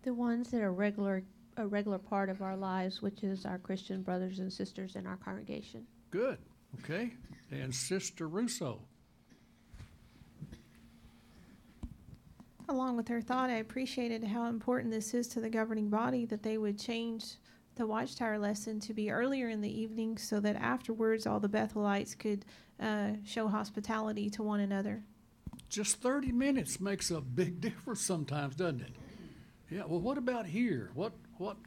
The ones that are a regular part of our lives, which is our Christian brothers and sisters in our congregation. Good. Okay. And Sister Russo? Along with her thought, I appreciated how important this is to the governing body that they would change the Watchtower lesson to be earlier in the evening so that afterwards all the Bethelites could show hospitality to one another. Just 30 minutes makes a big difference sometimes, doesn't it? Yeah, well, what about here? What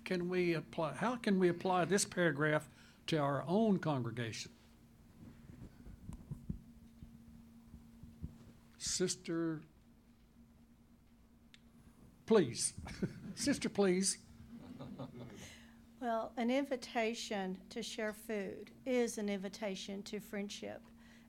can we apply? How can we apply this paragraph to our own congregation? Sister, please. Sister, please. Well, an invitation to share food is an invitation to friendship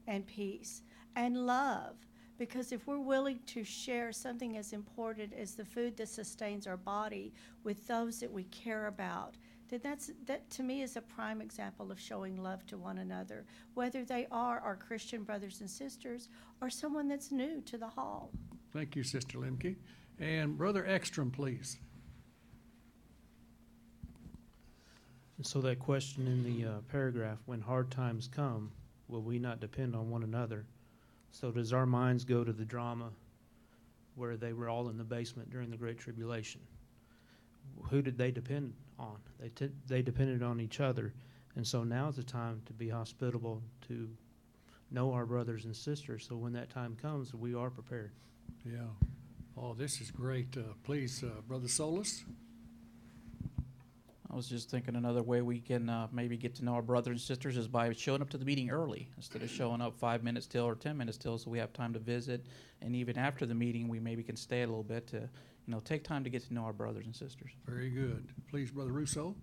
and peace and love. Because if we're willing to share something as important as the food that sustains our body with those that we care about, then that to me is a prime example of showing love to one another, whether they are our Christian brothers and sisters or someone that's new to the hall. Thank you, Sister Lemke. And Brother Ekstrom, please. And so that question in the paragraph, when hard times come, will we not depend on one another? So does our minds go to the drama where they were all in the basement during the Great Tribulation? Who did they depend on? They depended on each other. And so now is the time to be hospitable, to know our brothers and sisters, so when that time comes, we are prepared. Yeah. Oh, this is great. Please, Brother Solis. I was just thinking another way we can maybe get to know our brothers and sisters is by showing up to the meeting early instead of showing up 5 minutes till or 10 minutes till, so we have time to visit. And even after the meeting, we maybe can stay a little bit to, take time to get to know our brothers and sisters. Very good. Please, Brother Russo.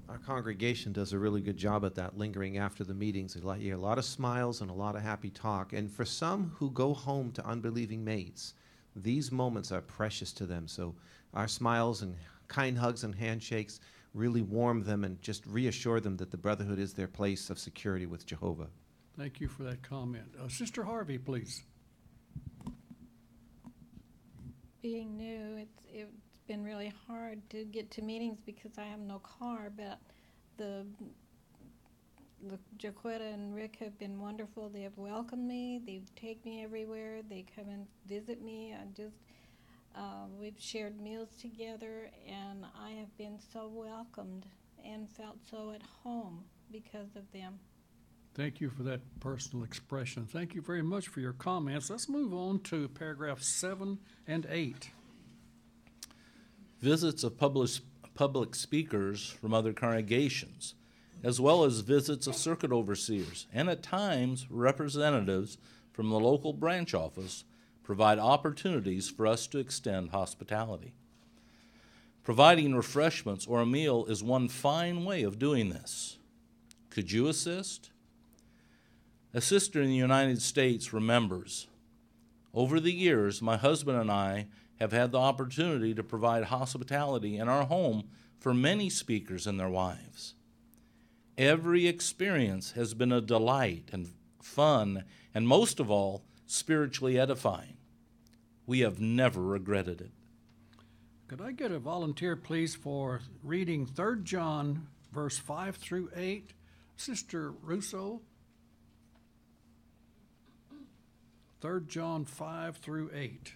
Our congregation does a really good job at that, lingering after the meetings. You hear a lot of smiles and a lot of happy talk. And for some who go home to unbelieving mates, these moments are precious to them. So our smiles and kind hugs and handshakes really warm them and just reassure them that the brotherhood is their place of security with Jehovah. Thank you for that comment. Sister Harvey, please. Being new, it's been really hard to get to meetings because I have no car, but the Jaquetta and Rick have been wonderful. They have welcomed me. They take me everywhere. They come and visit me. We've shared meals together, and I have been so welcomed and felt so at home because of them. Thank you for that personal expression. Thank you very much for your comments. Let's move on to paragraphs 7 and 8. Visits of public speakers from other congregations, as well as visits of circuit overseers, and at times representatives from the local branch office, provide opportunities for us to extend hospitality. Providing refreshments or a meal is one fine way of doing this. Could you assist? A sister in the United States remembers, over the years, my husband and I have had the opportunity to provide hospitality in our home for many speakers and their wives. Every experience has been a delight and fun, and most of all, spiritually edifying. We have never regretted it. Could I get a volunteer, please, for reading 3 John, verse 5 through 8? Sister Russo. 3 John 5 through 8.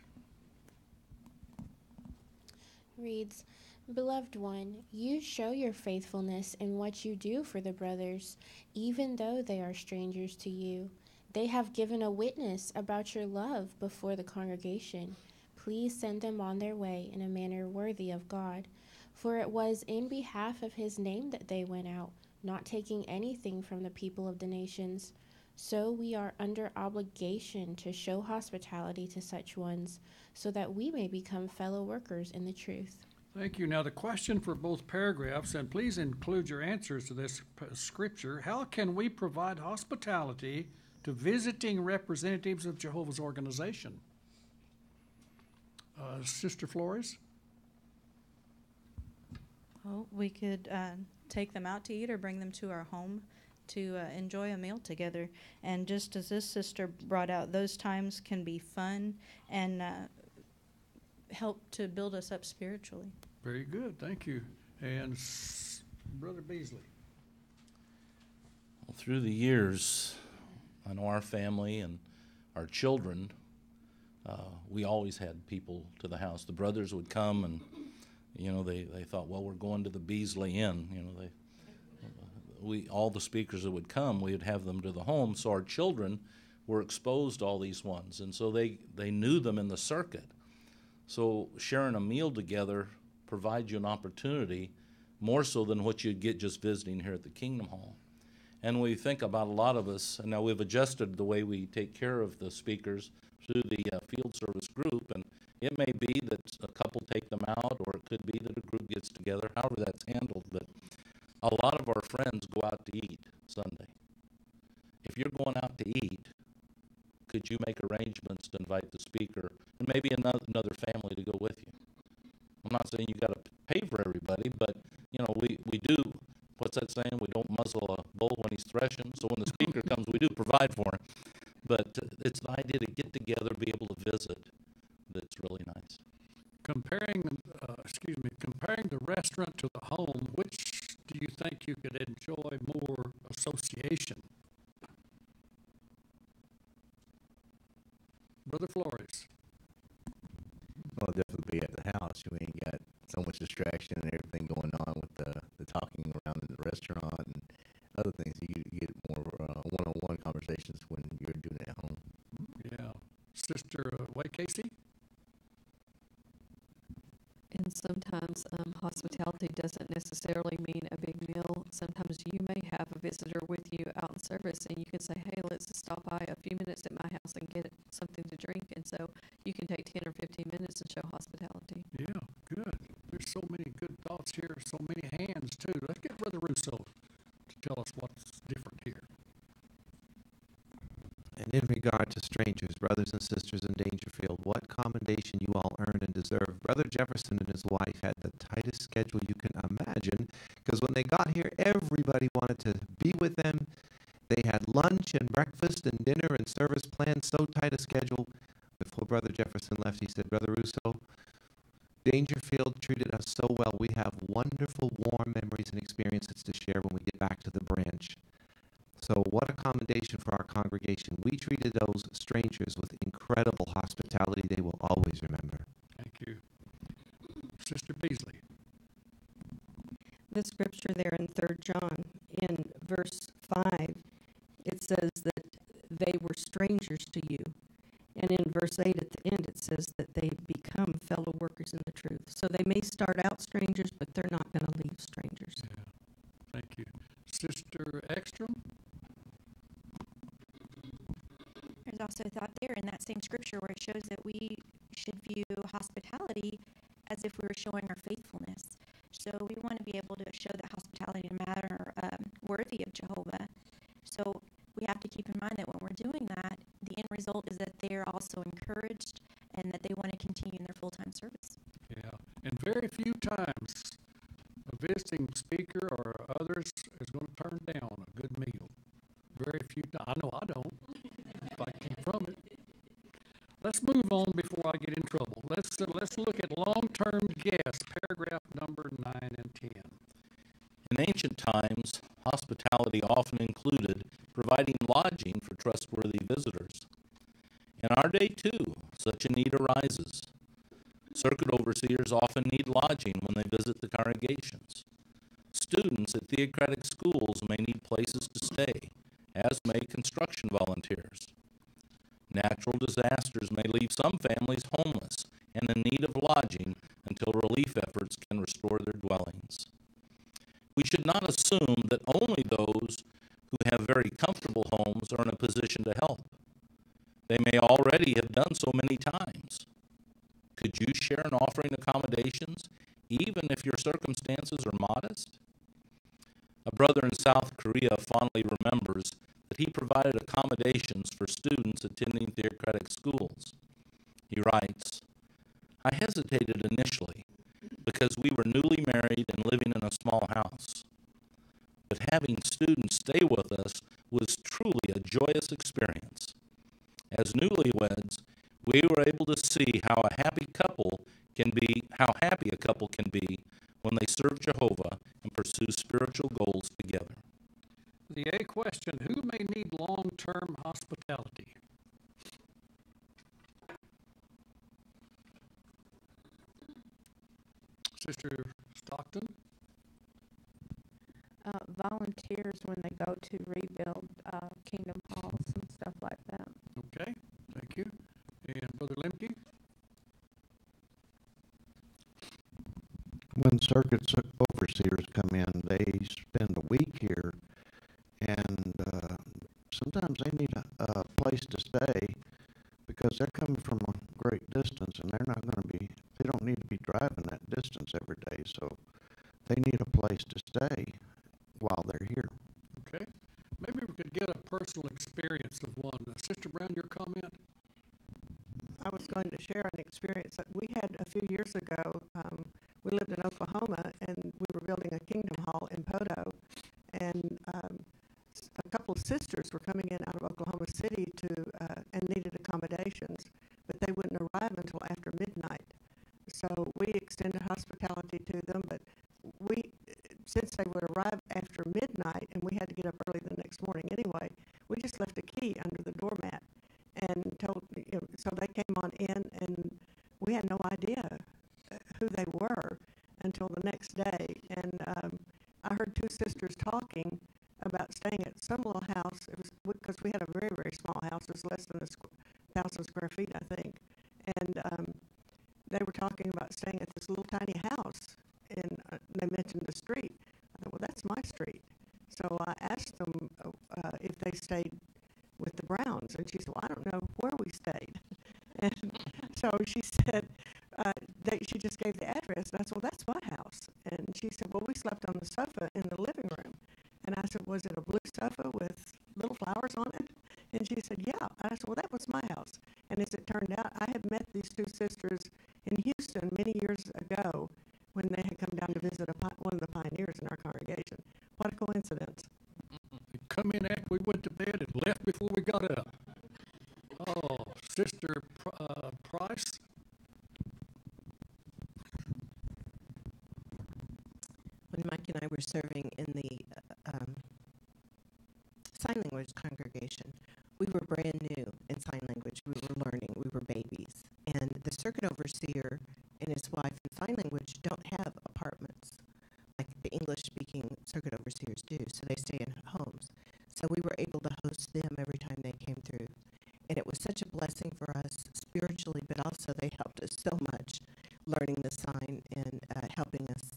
Reads, Beloved one, you show your faithfulness in what you do for the brothers, even though they are strangers to you. They have given a witness about your love before the congregation. Please send them on their way in a manner worthy of God. For it was in behalf of his name that they went out, not taking anything from the people of the nations. So we are under obligation to show hospitality to such ones, so that we may become fellow workers in the truth. Thank you. Now the question for both paragraphs, and please include your answers to this scripture. How can we provide hospitality to visiting representatives of Jehovah's organization? Sister Flores? Well, we could take them out to eat or bring them to our home to enjoy a meal together. And just as this sister brought out, those times can be fun and help to build us up spiritually. Very good. Thank you. And Brother Beasley? Well, through the years, I know our family and our children, we always had people to the house. The brothers would come and, they thought, well, we're going to the Beasley Inn. All the speakers that would come, we would have them to the home. So our children were exposed to all these ones. And so they knew them in the circuit. So sharing a meal together provides you an opportunity more so than what you'd get just visiting here at the Kingdom Hall. And we think about a lot of us, and now we've adjusted the way we take care of the speakers through the field service group, and it may be that a couple take them out, or it could be that a group gets together, however that's handled. But a lot of our friends go out to eat Sunday. If you're going out to eat, could you make arrangements to invite the speaker and maybe another family to go with you? I'm not saying you got to pay for everybody, but we do. What's that saying? We don't muzzle a bull when he's threshing. So when the speaker comes, we do provide for him. But it's the idea to get together, be able to visit, that's really nice. Comparing the restaurant to the home, which do you think you could enjoy more association? Brother Flores. Well, definitely be at the house. You ain't got so much distraction and everything going on with the talking around in the restaurant and other things. You get more one-on-one conversations when you're doing it at home. Yeah. Sister White Casey? And sometimes hospitality doesn't necessarily mean a big meal. Sometimes you may have a visitor with you out in service, and you can say, hey, let's stop by a few minutes at my house and get something to drink. And so you can take 10 or 15 minutes and show hospitality. Yeah, good. There's so many good thoughts here, so many hands, too. Let's get Brother Russo to tell us what's different here. And in regard to strangers, brothers and sisters in Daingerfield, what commendation you all earn and deserve. Brother Jefferson and his wife had the tightest schedule you can imagine, because when they got here, everybody wanted to be with them. They had lunch and breakfast and dinner and service planned, so tight a schedule. Before Brother Jefferson left, he said, Brother Russo, Daingerfield treated us so well. We have wonderful, warm memories and experiences to share when we get back to the branch. So what a commendation for our congregation. We treated those strangers with incredible hospitality they will always remember. Thank you. Sister Beasley. The scripture there in 3 John, in verse 5, it says that they were strangers to you. And in verse 8 at the end, it says that they become fellow workers in the truth. So they may start out strangers, but they're not going to leave strangers. Yeah. Thank you. Sister Ekstrom? There's also thought there in that that same scripture where it shows that we should view hospitality as if we were showing our faithfulness. So we want to be able to show that hospitality in a manner worthy of Jehovah. So we have to keep in mind that when we're doing that, the end result is that they are also encouraged and that they want to continue in their full-time service. Yeah, and very few times a visiting speaker or others is going to turn down a good meal. Very few times. I know I don't, if I keep from it. Let's move on before I get in trouble. Let's look at long-term guests, paragraph number 9 and 10. In ancient times, hospitality often included providing lodging for trustworthy visitors. In our day, too, such a need arises. Circuit overseers often need lodging when they visit the congregations. Students at theocratic schools may need places to stay, as may construction volunteers. Natural disasters may leave some families homeless and in need of lodging until relief efforts can restore their dwellings. We should not assume that only those who have very comfortable homes are in a position to help. They may already have done so many times. Could you share in offering accommodations, even if your circumstances are modest? A brother in South Korea fondly remembers that he provided accommodations for students attending theocratic schools. He writes, "I hesitated initially because we were newly married and living in a small house. But having students stay with us was truly a joyous experience. As newlyweds, we were able to see how happy a couple can be when they serve Jehovah and pursue spiritual goals together." The A question, who may need long-term hospitality? Sister Stockton? Volunteers when they go to rebuild kingdom halls and stuff like that. Okay, thank you. And Brother Lemke? When circuit overseers come in, they spend a week here, and sometimes they need a place to stay because they're coming from a great distance, and they don't need to be driving that distance every day, so they need a place to stay while they're here. Okay. Maybe we could get a personal experience of one. Sister Brown, your comment? I was going to share an experience that we had a few years ago. We lived in Oklahoma, and we were building a kingdom hall in Poto, and a couple of sisters were coming in out of Oklahoma City and needed accommodations, but they wouldn't arrive until after midnight. So we extended hospitality to them, but since they would arrive after midnight and we had to get up early the next morning anyway, we just left a key under the doormat and so they came on in, and we had no idea who they were until the next day. And I heard two sisters talking about staying at some little house. It was because we had a very, very small house. It was less than 1,000 square feet, I think. And they were talking about staying at this little tiny house, and they mentioned the street. I thought, well, that's my street. So I asked them if they stayed with the Browns, and she said, well, I don't know where we stayed. And so she said, she just gave the address, and I said, well, that's my house. And she said, well, we slept on the sofa in the living room. And I said, was it a blue sofa with little flowers on it? And she said, yeah. And I said, well, that was my house. And as it turned out, I had met these two sisters in Houston many years ago when they had come down to visit one of the pioneers in our congregation. What a coincidence. They come in after we went to bed and left before we got up. Oh, Sister Price? When Mike and I were serving in the sign language congregation, we were brand new in sign language. We were learning. We were babies. And the circuit overseer and his wife in sign language don't have apartments like the English-speaking circuit overseers do, so they stay in homes. So we were able to host them every time they came through. And it was such a blessing for us spiritually, but also they helped us so much learning the sign and helping us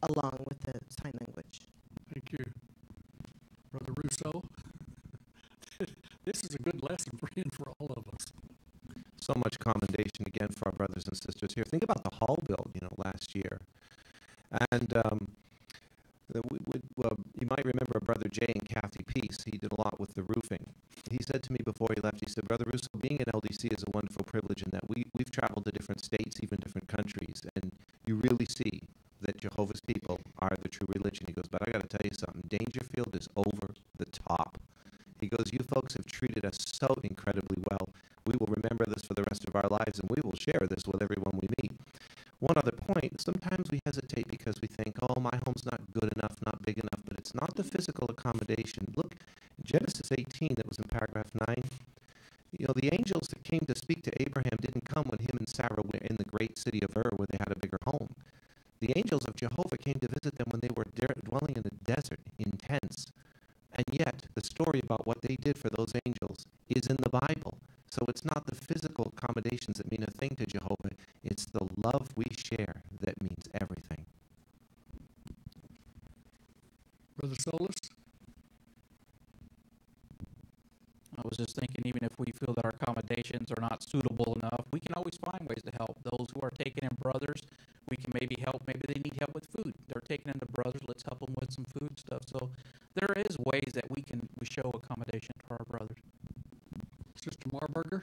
along with the sign language. Thank you. Brother Russo? This is a good lesson for all of us. here. Think about the hall build, last year. And you might remember Brother Jay and Kathy Peace. He did a lot with the roofing. He said to me before he left, he said, Brother Russo, being an LDC is a wonderful privilege in that we've traveled to different states, even different countries, and you really see that Jehovah's people are the true religion. He goes, but I got to tell you something. Daingerfield is over the top. He goes, you folks have treated us so incredibly well. We will remember this for the rest of our lives, and we will share this with everyone we meet. One other point, sometimes we hesitate because we think, oh, my home's not good enough, not big enough, but it's not the physical accommodation. Look, Genesis 18, that was in paragraph 9, the angels that came to speak to Abraham didn't come when him and Sarah were in the great city of Ur where they had a bigger home. The angels of Jehovah came to visit them when they were dwelling in the desert in tents. And yet, the story about what they did for those angels is in the Bible. So it's not the physical accommodations that mean a thing to Jehovah. It's the love we share that means everything. Brother Solis? I was just thinking, even if we feel that our accommodations are not suitable enough, we can always find ways to help. Those who are taking in brothers, we can maybe help. Maybe they need help with food. They're taking in the brothers. Let's help them with some food stuff. So there is ways that we show accommodation to our brothers. Sister Marburger?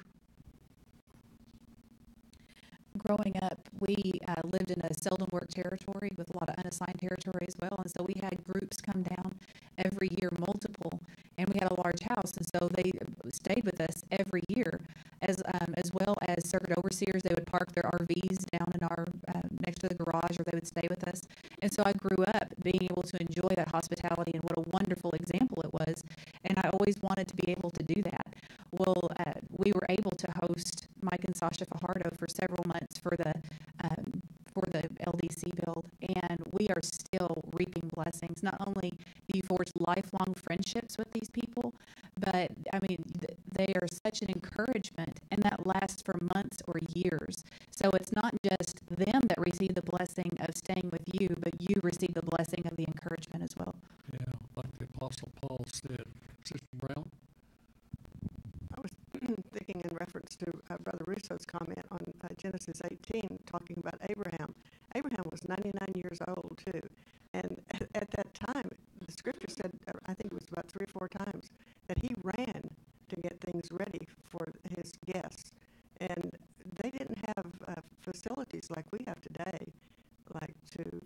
Growing up, we lived in a seldom worked territory with a lot of unassigned territory as well, and so we had groups come down every year, multiple, and we had a large house, and so they stayed with us every year, as well as circuit overseers. They would park their RVs down in our next to the garage, or they would stay with us, and so I grew up being able to enjoy that hospitality, and what a wonderful example it was, and I always wanted to be able to do that. Well, we were able to host Mike and Sasha Fajardo for several months for the LDC build, and we are still reaping blessings. Not only do you forge lifelong friendships with these people, but I mean they are such an encouragement, and that lasts for months or years. So it's not just them that receive the blessing of staying with you, but you receive the blessing of the encouragement as well. Yeah, like the Apostle Paul said. Sister Brown? I was thinking in reference to Brother Russo's comment on Genesis 18, talking about Abraham. Abraham was 99 years old, too. And at that time, the scripture said, I think it was about 3 or 4 times, that he ran to get things ready for his guests. And they didn't have facilities like we have today, like to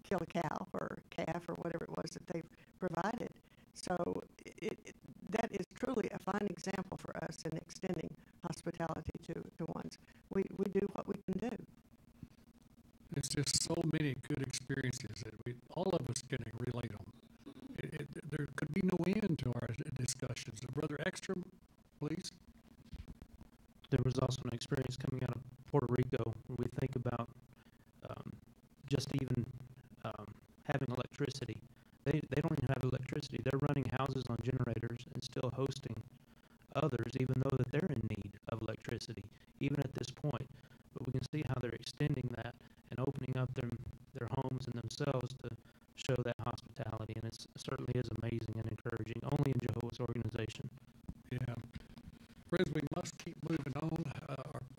kill a cow or calf or whatever it was that they provided. So that is truly a fine example for us in extending hospitality to ones. We do what we can do. It's just so many good experiences that all of us can relate on. There could be no end to our discussions. Brother Ekstrom, please. There was also an experience coming out of Puerto Rico when we think about just even having electricity. They don't even have electricity. They're running houses on generators and still hosting others, even though that they're in need of electricity, even at this point. But we can see how they're extending that and opening up their homes and themselves to show that hospitality, and it certainly is amazing and encouraging, only in Jehovah's organization. Yeah. Friends, we must keep moving on.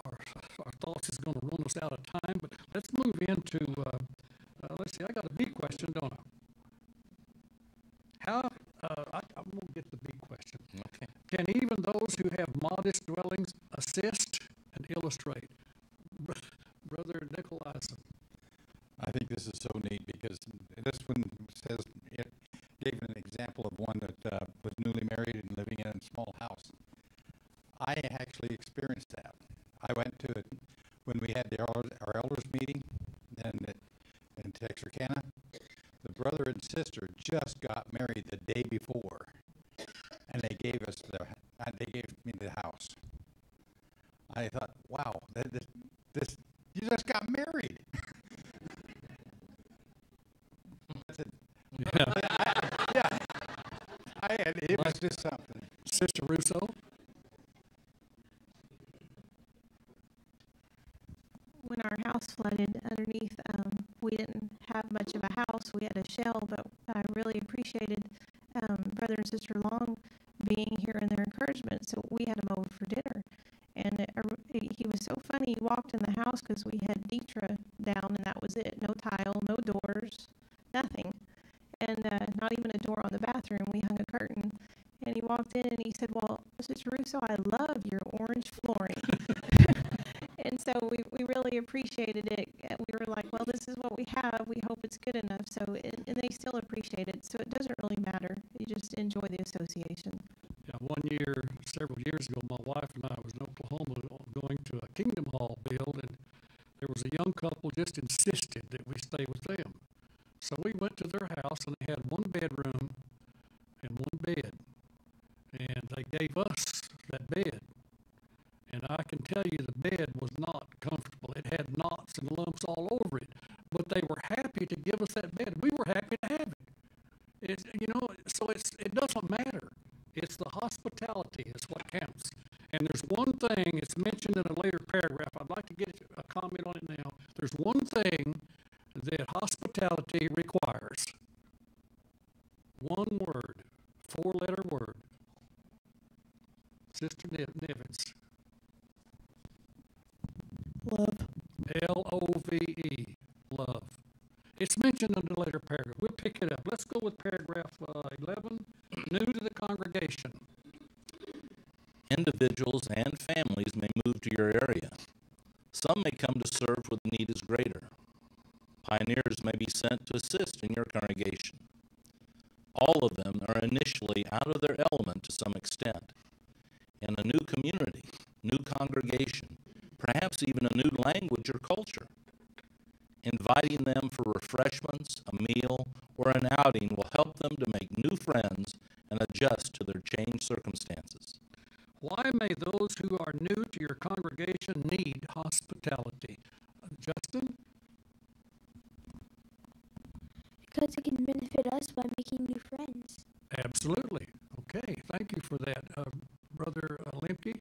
Our thoughts is going to run us out of time, but let's move into, let's see, I got a big question, don't I? I'm going to get the big question. Okay. Can even those who have modest dwellings assist and illustrate? Brother Nicolaisen. I think this is so neat because this one says, it gave an example of one that was newly married and living in a small house. I actually experienced that. I went to it when we had our elders meeting in Texarkana. The brother and sister just got married the day before, and they gave me the house. I thought, wow, this you just got married. It was just something. Sister Russo? When our house flooded underneath, we didn't have much of a house. We had a shell, but I really appreciated Brother and Sister Long being here and their encouragement. So we had him over for dinner. And he was so funny. He walked in the house because we had was it. No tile, no doors, nothing. And not even a door on the bathroom. We hung a curtain. And he walked in and he said, well, Sister Russo, I love your orange flooring. And so we really appreciated it. We were like, well, this is what we have. We hope it's good enough. So, and they still appreciate it. So it doesn't really matter. You just enjoy the association. Yeah, one year, several years ago, my wife and I was in Oklahoma going to a Kingdom Hall build, and there was a young couple just insisted that we stay with them. So we went to their house, and they had one bedroom and one bed, and they gave us that bed. And I can tell you the bed was not comfortable. It had knots and lumps all over it, but they were happy to give us that bed. We were happy to have it. It doesn't matter. It's the hospitality is what counts. And there's one thing, it's mentioned in a later paragraph. I'd like to get a comment on it now. There's one thing that hospitality requires. One word, 4-letter word. Sister Nevins. Love. Love. Love. It's mentioned in the later paragraph. We'll pick it up. Let's go with paragraph 11. New to the congregation. Individuals and families may move to your area. Some may come to serve where the need is greater. Pioneers may be sent to assist in your congregation. All of them are initially out of their element to some extent. In a new community, new congregation, perhaps even a new language or culture. Inviting them for refreshments, a meal, or an outing will help them to make new friends and adjust to their changed circumstances. Why may those who are new to your congregation need hospitality? Justin? Because it can benefit us by making new friends. Absolutely. Okay, thank you for that. Brother Lemke?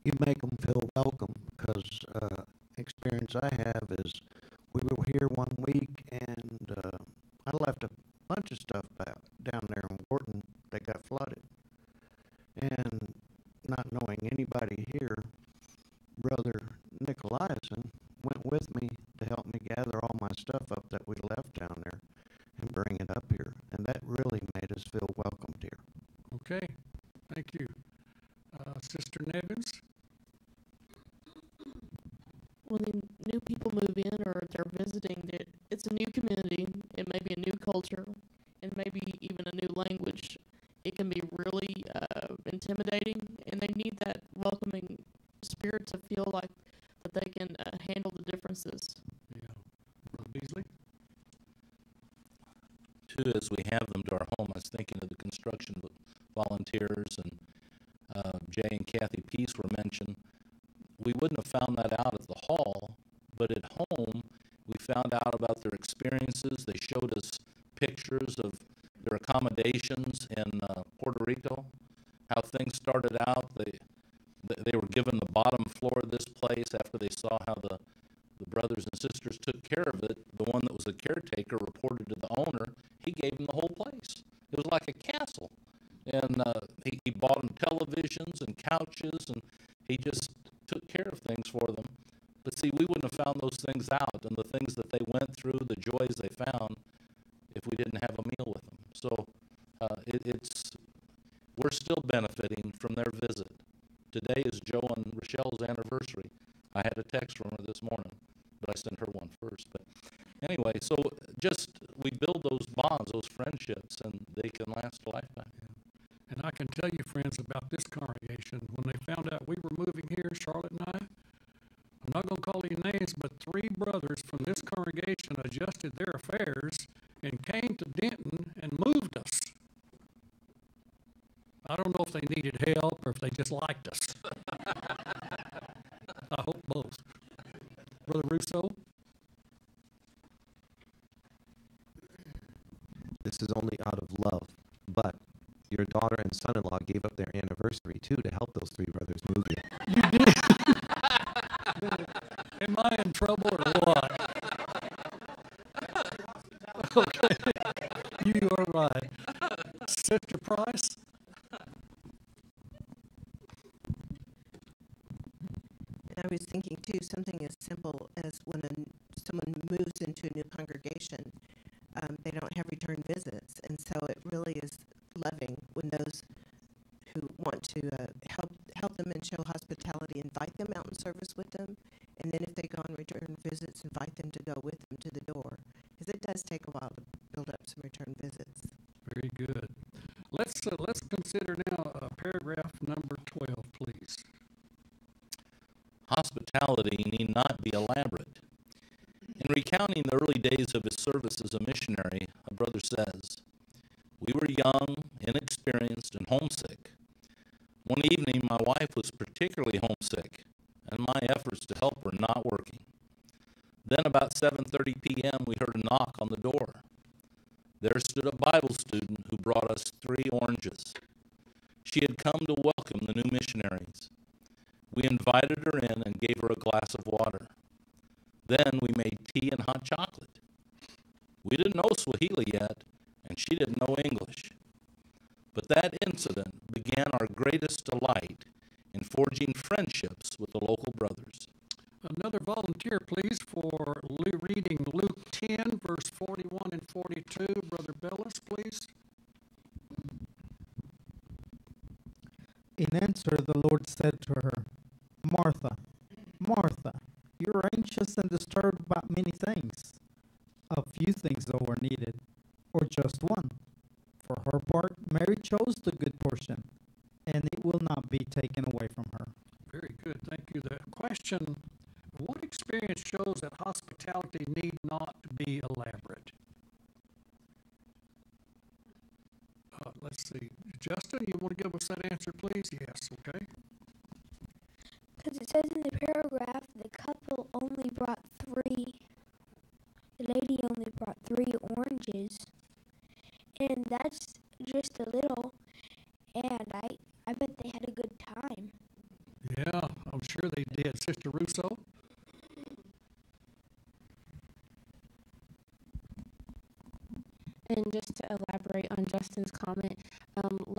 You make them feel welcome, because experience I have is we were here one week and I left a bunch of stuff down there in Wharton that got flooded. And not knowing anybody here, Brother Nicolaisen went with me to help me gather all my stuff up that we left down there and bring it up here. And that really made us feel welcomed here. Okay, thank you. Sister Nevins? When new people move in or they're visiting, it's a new community, it may be a new culture, and maybe even a new language. It can be really intimidating, and they need that welcoming spirit to feel like that they can handle the differences. Yeah. Brother Beasley? Too, as we have them to our home, I was thinking of the construction volunteers, and Jay and Kathy Peace were mentioned. We wouldn't have found that out at the hall, but at home, we found out about their experiences. They showed us pictures of their accommodations in Puerto Rico, how things started out. They were given the bottom floor of this place after they saw how the brothers and sisters took care of it. The one that was the caretaker reported to the owner. He gave them the whole place. It was like a castle. And he bought them televisions and couches, and he just took care of things for them. But see, we wouldn't have found those things out, and the things that they went through, the joys they found, if we didn't have a meal with them. So we're still benefiting from their visit. Today is Joe and Rochelle's anniversary. I had a text from her this morning, but I sent her one first. But anyway, so just we build those bonds, those friendships, and they can last a lifetime. And I can tell you, friends, about this congregation. When they found out we were moving here, Charlotte and I, I'm not going to call any names, but 3 brothers from this congregation adjusted their affairs and came to Denton and moved us. I don't know if they needed help or if they just liked us. I hope both. Brother Russo? This is only out of love, but your daughter and son-in-law gave up their anniversary too to help those 3 brothers move you. You did. Am I in trouble or what? Okay. You are right. Sister Price? And I was thinking too, something as simple because when someone moves into a new congregation, they don't have return visits. And so it really is loving when those who want to help them and show hospitality, invite them out in service with them, and then if they go on return visits, invite them to go with them to the door, because it does take a while to build up some return visits. Very good. Let's consider now paragraph number 12, please. Hospitality need not be elaborate. In recounting the early days of his service as a missionary, a brother says, "We were young, inexperienced, and homesick. One evening, my wife was particularly homesick, and my efforts to help were not working. Then about 7:30 p.m., we heard a knock on the door. There stood a Bible student who brought us 3 oranges. She had come to welcome the new missionaries. We invited her in and gave her a glass of water. Then we made tea and hot chocolate. We didn't know Swahili yet, and she didn't know English. But that incident began our greatest delight in forging friendships with the local brothers." Another volunteer, please, for reading Luke 10, verse 41 and 42. Brother Bellis, please. In answer, the Lord said to her, "Martha, Martha, you are anxious and disturbed about many things. A few things, though, are needed, or just one. For her part, Mary chose the good portion, and it will not be taken away from her." Very good. Thank you. The question, what experience shows that hospitality need not be elaborate? Let's see. Justin, you want to give us that answer, please? Yes, okay. Because it says in the paragraph, the couple only brought 3. The lady only brought 3 oranges. And that's just a little. And I bet they had a good time. Yeah, I'm sure they did. Sister Russo? And just to elaborate on Justin's comment,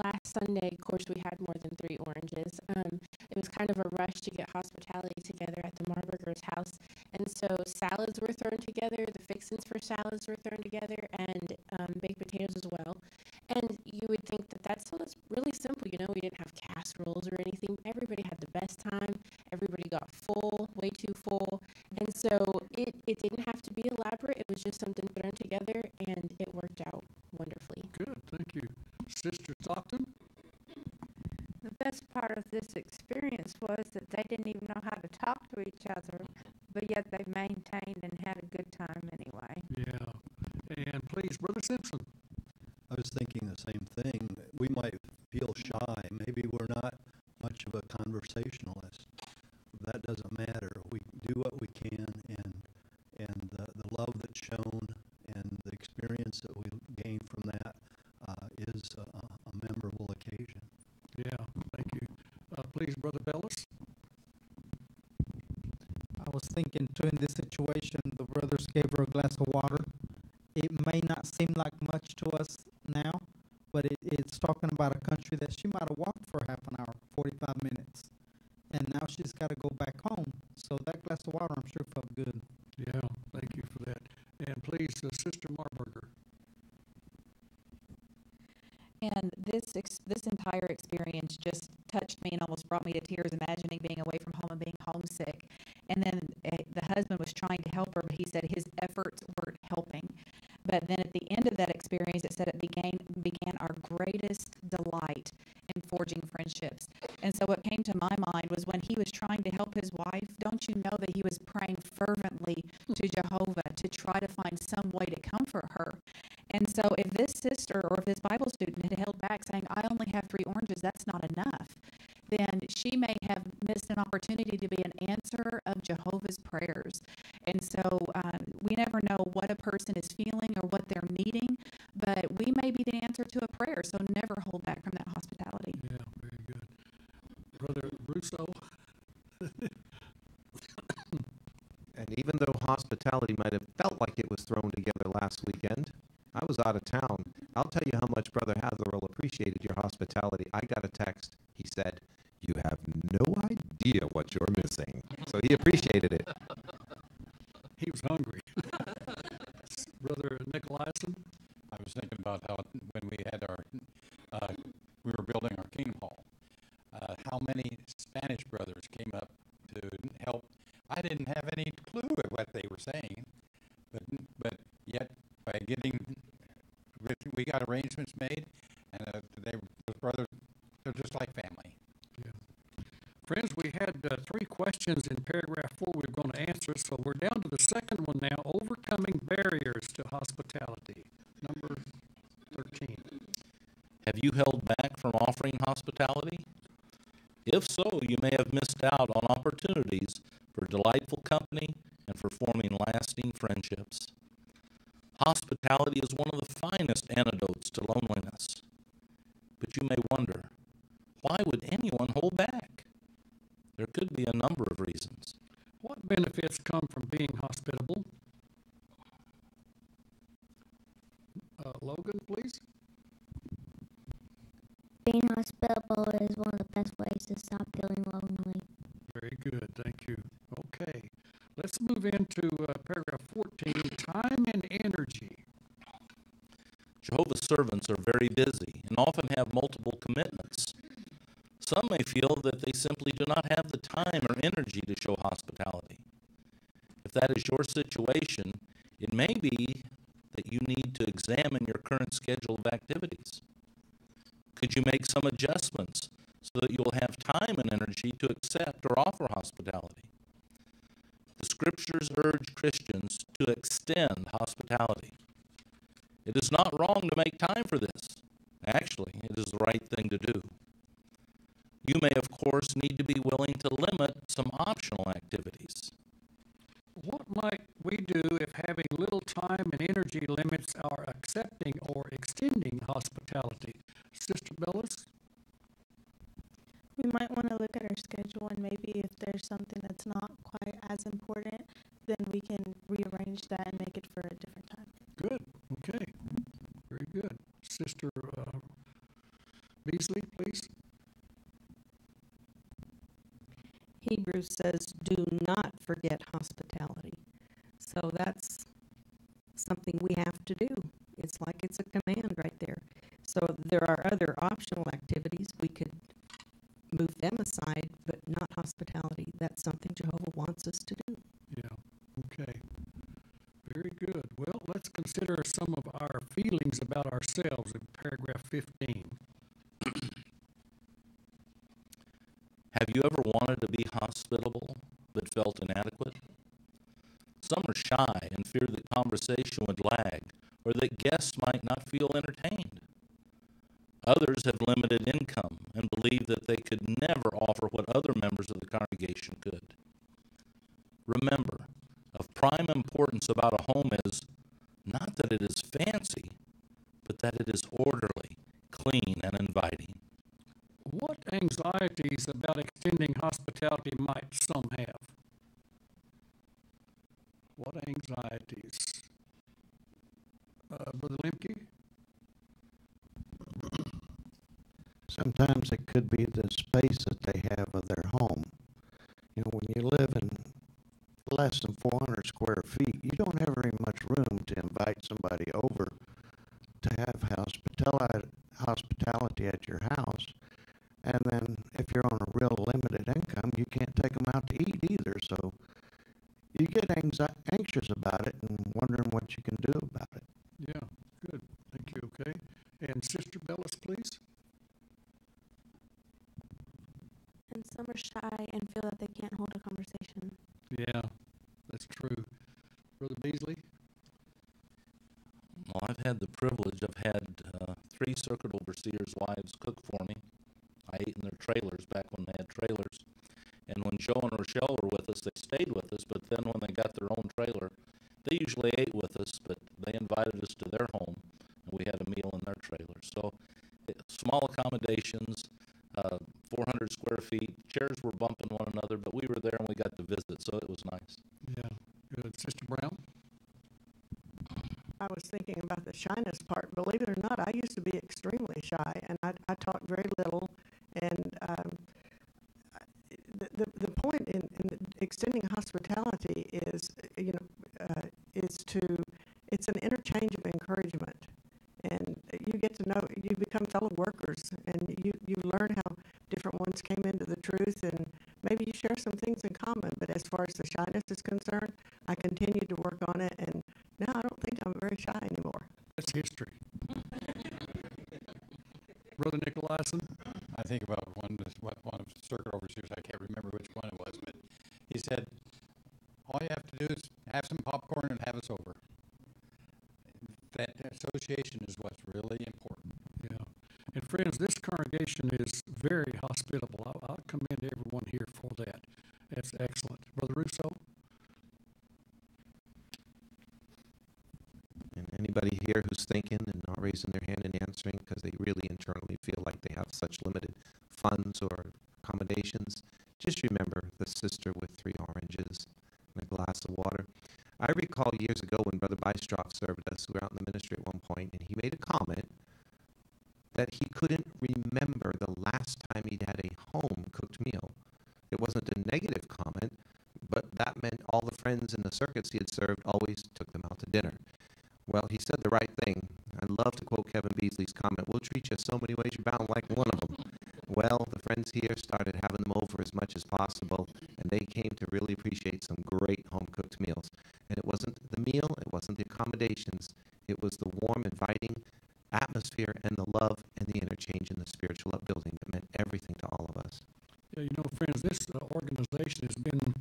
last Sunday, of course, we had more than 3 oranges. It was kind of a rush to get hospitality together at the Marburger's house. And so salads were thrown together, the fixings for salads were thrown together, and baked potatoes as well. And you would think that that's really simple. You know, we didn't have casseroles or anything. Everybody had the best time. Everybody got full, way too full. And so it didn't have to be elaborate. It was just something thrown together, and it worked out wonderfully. Good, thank you. Sister Stockton? The best part of this experience was that they didn't even know how to talk to each other, but yet they maintained and had a good time anyway. Yeah. And please, Brother Simpson. I was thinking the same thing. We might feel shy. Maybe we're not much of a conversationalist. That doesn't matter. We do what we can, and the love that's shown and the experience that we gain from that is a memorable occasion. Yeah, thank you. Please, Brother Bellis. I was thinking, too, in this situation, the brothers gave her a glass of water. It may not seem like much to us now, but it's talking about a country that she might have walked for half an hour, 45 minutes. And now she's got to go back home. So that glass of water, I'm sure, felt good. Yeah, thank you for that. And please, Sister Marburger. And this entire experience just touched me and almost brought me to tears, imagining being away from home and being homesick. And then the husband was trying to help her, but he said his efforts weren't helping. But then at the end of that experience, it said it began our greatest delight in forging friendships. And so what came to my mind was when he was trying to help his wife, don't you know that he was praying fervently to Jehovah to try to find some way to comfort her? And so if this sister or if this Bible student had held back saying, I only have 3 oranges, that's not enough, then she may have missed an opportunity to be an answer of Jehovah's prayers. And so we never know what a person is feeling or what they're needing, but we may be the answer to a prayer, so never hold back from that hospitality. Yeah, very good. Brother Russo? And even though hospitality might have felt like it was thrown together last weekend, I was out of town. I'll tell you how much Brother Hatherell appreciated your hospitality. I got a text. He said, "You have no idea what you're missing." So he appreciated it. he was hungry. Brother Nicolaisen? I was thinking about how when we had our, we were building our Kingdom Hall, how many Spanish brothers came up to help. I didn't have any clue at what they were saying, but yet by we got arrangements made, and those brothers, they're just like family. Yeah. Friends, we had 3 questions in paragraph 4 we we're going to answer, so we're down to the second one now, overcoming barriers to hospitality. Number 13. Have you held back from offering hospitality? If so, you may have missed out on opportunities for delightful company and for forming lasting friendships. Hospitality is one of the finest antidotes to loneliness. But you may wonder, why would anyone hold back? There could be a number of reasons. What benefits come from being hospitable? Logan, please. Being hospitable is one of the best ways to stop feeling lonely. Very good, thank you. Okay, let's move into paragraph 14, time and energy. Jehovah's servants are very busy and often have multiple commitments. Some may feel that they simply do not have the time or energy to show hospitality. If that is your situation, it may be that you need to examine your current schedule of activities. Could you make some adjustments so that you'll have time and energy to accept or offer hospitality? The scriptures urge Christians to extend hospitality. It is not wrong to make time for this. Actually, it is the right thing to do. You may, of course, need to be willing to limit some optional activities. What might we do if having little time and energy limits our accepting or extending hospitality? Sister Bellis? We might want to look at our schedule, and maybe if there's something that's not quite as important, then we can rearrange that and make it for a different time. Good. Okay. Very good. Sister Beasley, please. Hebrews says, do not forget hospitality. So that's something we have to do. It's like it's a command right there. So there are other optional activities. We could move them aside, but not hospitality. That's something Jehovah wants us to do. Yeah. Okay. Very good. Well, let's consider some of our feelings about ourselves in paragraph 15. Have you ever wanted to be hospitable but felt inadequate? Some are shy and fear that conversation would lag or that guests might not feel entertained. Others have limited income and believe that they could never offer what other members of the congregation could. Remember, of prime importance about a home is not that it is fancy, but that it is orderly, clean, and inviting. What anxieties about extending hospitality might some have? What anxieties? Brother Lemke? Sometimes it could be the space that they have of their home. You know, when you live in less than 400 square feet, you don't have very much room to invite somebody over to have hospitality at your house. And then if you're on a real limited income, you can't take them out to eat either. So you get anxious about it and wondering what you can do about it. Yeah, good. Thank you. Okay. And Sister Bellis, please. And some are shy and feel that they can't hold a conversation. Yeah, that's true. Brother Beasley? Well, I've had the privilege of had 3 circuit overseers' wives cook for me. I ate in their trailers back when they had trailers. And when Joe and Rochelle were with us, they stayed with us, but then when they got their own trailer, they usually ate with us, but they invited us to their home, and we had a meal in their trailer. So small accommodations, 400 square feet, chairs were bumping one another, but we were there and we got to visit, so it was nice. Yeah, good. Sister Brown? I was thinking about the shyness part. Believe it or not, I used to be extremely shy, and I talked very little. And the point in extending hospitality is, as the shyness is concerned. I continued to work on it, and now I don't think I'm very shy anymore. That's history. Brother Nicolaisen? I think about one of the circuit overseers, I can't remember which one it was, but he said, all you have to do is have some popcorn and have us over. That association is what's really important. Yeah. And friends, this congregation is very hospitable. I'll commend everyone here for that. That's excellent. Brother Russo? And anybody here who's thinking and not raising their hand and answering because they really internally feel like they have such limited funds or accommodations, just remember the sister with 3 oranges and a glass of water. I recall years ago when Brother Bystrock served us, we were out in the ministry at one point, and he made a comment that he couldn't remember the last time he'd had a home-cooked meal. It wasn't a negative comment, but that meant all the friends in the circuits he had served always took them out to dinner. Well, he said the right thing. I love to quote Kevin Beasley's comment, we'll treat you so many ways you're bound like one of them. Well, the friends here started having them over as much as possible, and they came to really appreciate some great home-cooked meals. And it wasn't the meal, it wasn't the accommodations, it was the warm, inviting atmosphere and the love and the interchange and the spiritual upbuilding that meant everything to all of us. Yeah, you know, friends, this organization has been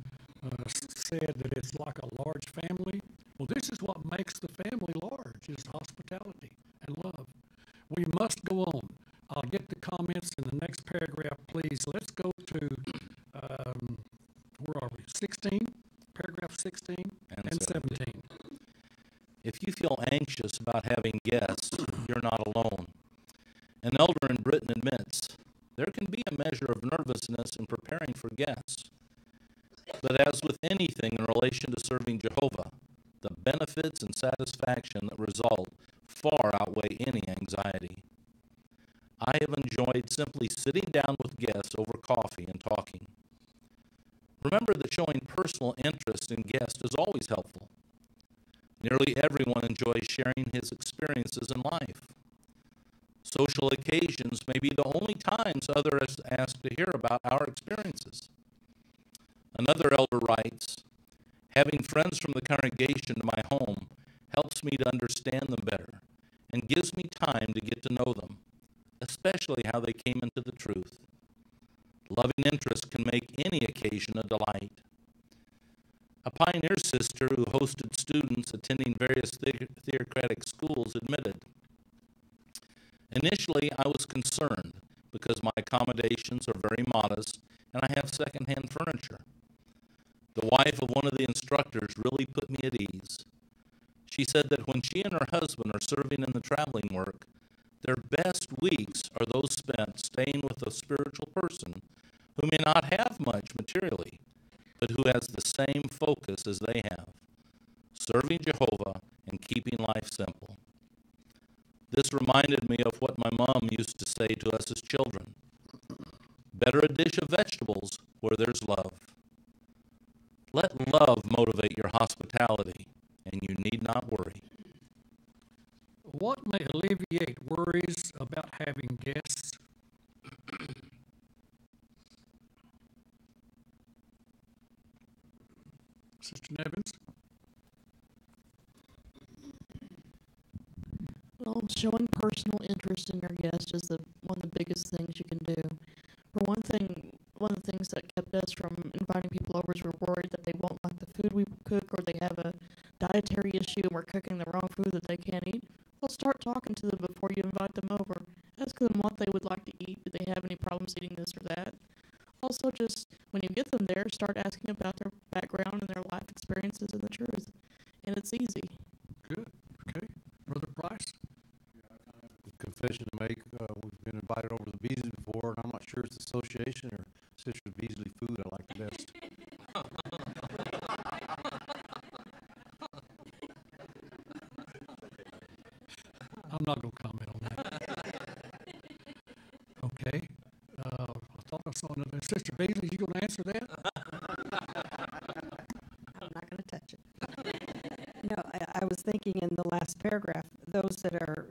said that it's like a large family. Well, this is what makes the family large, is hospitality and love. We must go on. I'll get the comments in the next paragraph, please. Let's go to, where are we, 16? Paragraph 16 and 17. If you feel anxious about having guests, you're not alone. An elder in Britain admits there can be a measure of nervousness in preparing for guests. But as with anything in relation to serving Jehovah, the benefits and satisfaction that result far outweigh any anxiety. I have enjoyed simply sitting down with guests over coffee and talking. Remember that showing personal interest in guests is always helpful. Nearly everyone enjoys sharing his experiences in life. Social occasions may be the only times others ask to hear about our experiences. Another elder writes, having friends from the congregation to my home helps me to understand them better and gives me time to get to know them, especially how they came into the truth. Loving interest can make any occasion a delight. A pioneer sister who hosted students attending various theocratic schools admitted, initially I was concerned because my accommodations are very modest and I have secondhand furniture. The wife of one of the instructors really put me at ease. She said that when she and her husband are serving in the traveling work, their best weeks are those spent staying with a spiritual person who may not have much materially, but who has the same focus as they have, serving Jehovah and keeping life simple. This reminded me of what my mom used to say to us as children. Better a dish of vegetables where there's love. Let love motivate your hospitality, and you need not worry. What may alleviate worries about having guests? Sister Nevins? Well, showing personal interest in your guest is one of the biggest things you can do. For one thing, one of the things that kept us from inviting people over is we're worried that they won't like the food we cook, or they have a dietary issue and we're cooking the wrong food that they can't eat. Well, start talking to them before you invite them over. Ask them what they would like to eat. Do they have any problems eating this or that? Also, just when you get them there, start asking about their background and their life experiences and the truth. And it's easy. Good. Okay. Brother Price? Confession to make. We've been invited over to the Beasley before, and I'm not sure it's the association or Sister Beasley food I like the best. I'm not going to comment on that. Okay. I thought I saw another. Sister Beasley, you going to answer that? I'm not going to touch it. I was thinking in the last paragraph, those that are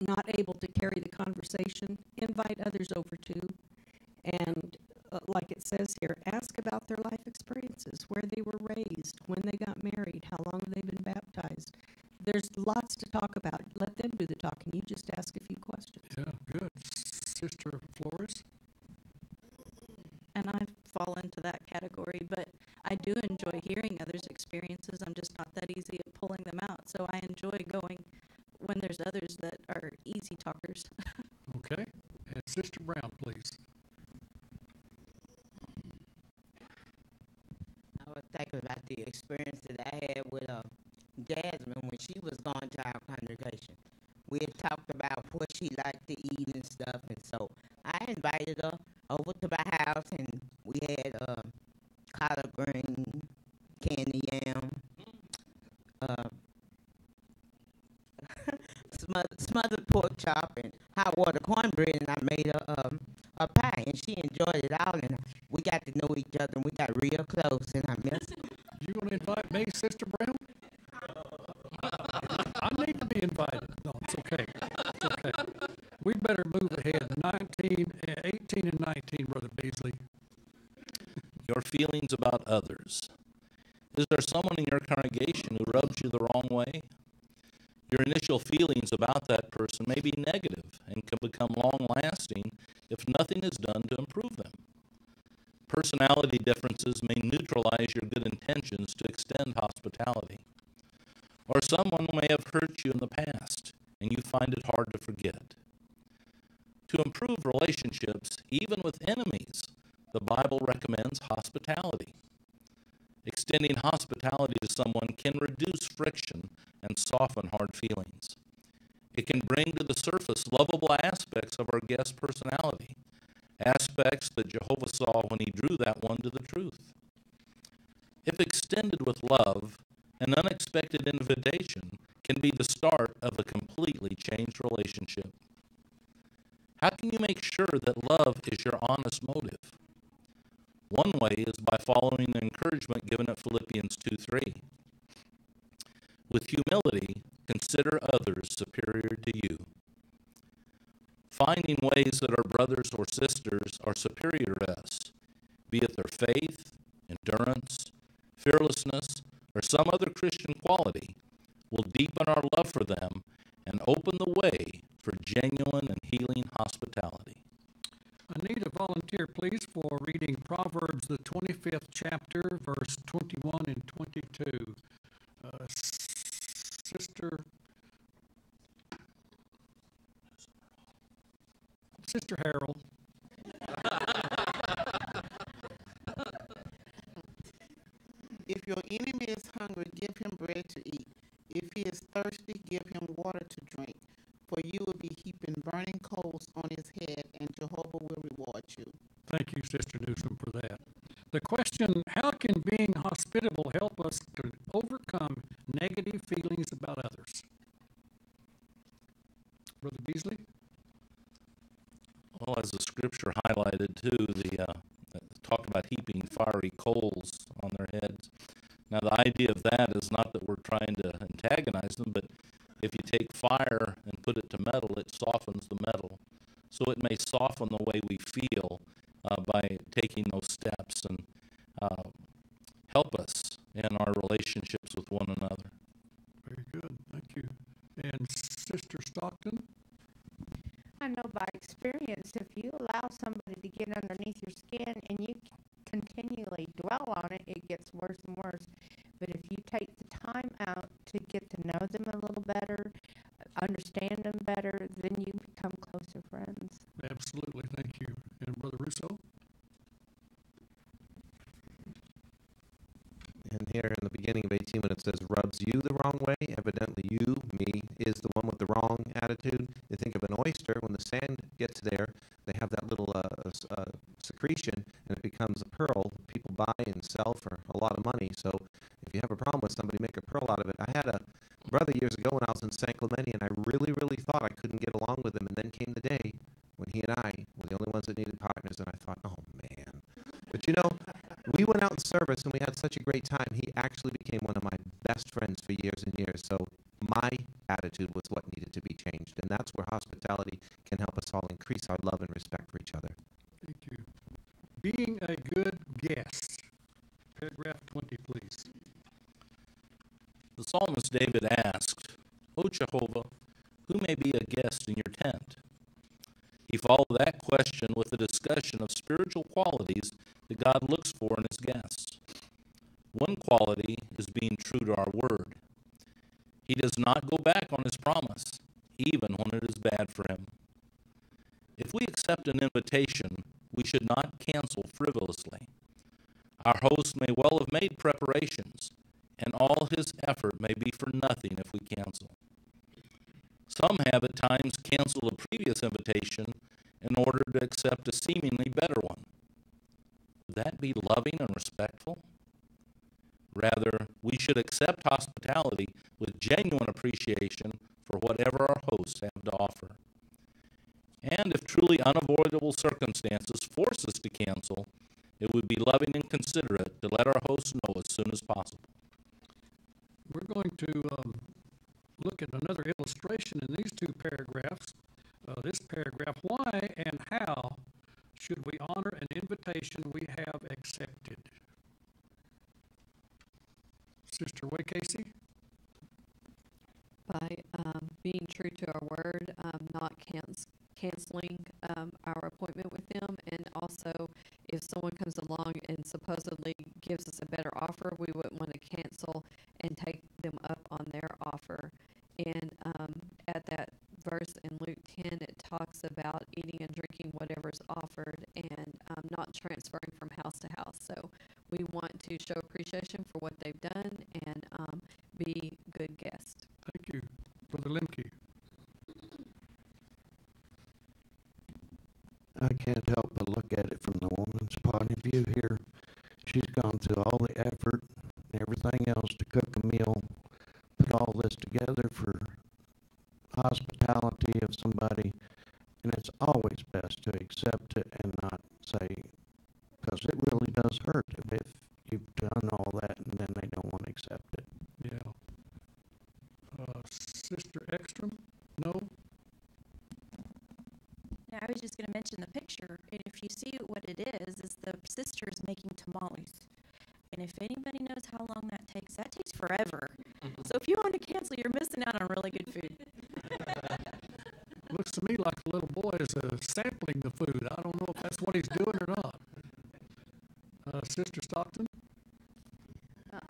not able to carry the conversation, invite others over too. And like it says here, ask about their life experiences, where saved? How long have they been baptized? There's lots to talk about. Let them do the talking. You just ask a few questions. Yeah, good. Sister Flores? And I fall into that category, but I do enjoy hearing others' experiences. I'm just not that easy at pulling them out. So I enjoy going when there's others that are easy talkers. Okay. And Sister Brown, please. I was thinking about the experience that I had with Jasmine when she was going to our congregation. We had talked about what she liked to eat and stuff, and so I invited her over to my house, and we had collard green, candy yam, smothered pork chop, and hot water cornbread, and I made her a pie, and she enjoyed it all, and we got to know each other, and we got real close, and I miss her. You want to invite me, Sister Brown? I need to be invited. No, it's okay. It's okay. We better move ahead. 18 and 19, Brother Beasley. Your feelings about others. Is there someone in your congregation who rubs you the wrong way? Your initial feelings about that person may be negative and can become long-lasting if nothing is done to improve them. Personality differences may neutralize your good intentions to extend hospitality. Or someone may have hurt you in the past, and you find it hard to forget. To improve relationships, even with enemies, the Bible recommends hospitality. Extending hospitality to someone can reduce friction and soften hard feelings. It can bring to the surface lovable aspects of our guest's personality, aspects that Jehovah saw when he drew that one to the truth. If extended with love, an unexpected invitation can be the start of a completely changed relationship. How can you make sure that love is your honest motive? One way is by following the encouragement given at Philippians 2:3. With humility, consider others superior to you. Finding ways that our brothers or sisters are superior to us, be it their faith, endurance, fearlessness, or some other Christian quality, will deepen our love for them and open the way for genuine and healing hospitality. I need a volunteer, please, for reading Proverbs, the 25th chapter, verse 21 and 22. Sister Harold. If your enemy is hungry, give him bread to eat. If he is thirsty, give him water to drink. For you will be heaping burning coals on his head, and Jehovah will reward you. Thank you, Sister Newsom, for that. The question, how can being hospitable help us to overcome negative feelings about others? Brother Beasley? Well, as the scripture highlighted too, the talk about heaping fiery coals on their heads. Now, the idea of that is not that we're trying to antagonize them, but if you take fire and put it to metal, it softens the metal. So it may soften the way we feel by taking those steps and help us in our relationships with one another. Very good. Thank you. And Sister Stockton? I know by experience, if you allow somebody to get underneath your skin and you continually dwell on it, it gets worse and worse. But if you take the time out to get to know them a little better, understand them better, then you become closer friends. Absolutely. Thank you. And Brother Russo? And here in the beginning of 18, when it says rubs you the wrong way, evidently you, me, is the one with the wrong attitude. You think of an oyster, when the sand gets there, they have that little secretion, and it becomes a pearl people buy and sell for a lot of money. So if you have a problem with somebody, make a pearl out of it. I had a brother years ago when I was in San Clemente, and I really, really thought I couldn't get along with him. And then came the day when he and I were the only ones that needed partners, and I thought, oh, man. But you know, we went out in service, and we had such a great time. He actually became one of my best friends for years and years. So my attitude was what needed to be changed, and that's where hospitality can help us all increase our love and respect for each other. Thank you. Being a good guest. Paragraph 20, please. The psalmist David asked, O Jehovah, who may be a guest in your tent? He followed that question with a discussion of spiritual qualities that God looks for in his guests. One quality is being true to our word. He does not go back on his promise, even when it is bad for him. If we accept an invitation, we should not cancel frivolously. Our host may well have made preparations, and all his effort may be for nothing if we cancel. Some have at times canceled a previous invitation in order to accept a seemingly better one. Would that be loving and respectful? Rather, we should accept hospitality with genuine appreciation for whatever our hosts have to offer. And if truly unavoidable circumstances force us to cancel, it would be loving and considerate to let our hosts know as soon as possible. We're going to look at another illustration in these two paragraphs. This paragraph, why and how should we honor an invitation we have accepted? Sister Way Casey? By being true to our word, not canceling our appointment with them, and also if someone comes along and supposedly gives us a better offer, we wouldn't want to cancel and take them up on their offer. And at that verse in Luke 10, it talks about eating and drinking whatever's offered and not transferring from house to house. So we want to show appreciation for what they've done and be good guests. Thank you. Brother Lemke. I can't help but look at it from the woman's point of view here. She's gone through all the effort and everything else to cook a meal, put all this together for hospitality of somebody, and it's always best to accept it and not say, because it really does hurt if you've done all that and then they don't want to accept it. Yeah. Sister Ekstrom? No? Now, I was just going to mention the picture, and if you see what it is the sister is making tamales. And if anybody knows how long that takes forever. So if you want to cancel, you're missing out on really good food. Looks to me like the little boy is sampling the food. I don't know if that's what he's doing or not. Sister Stockton?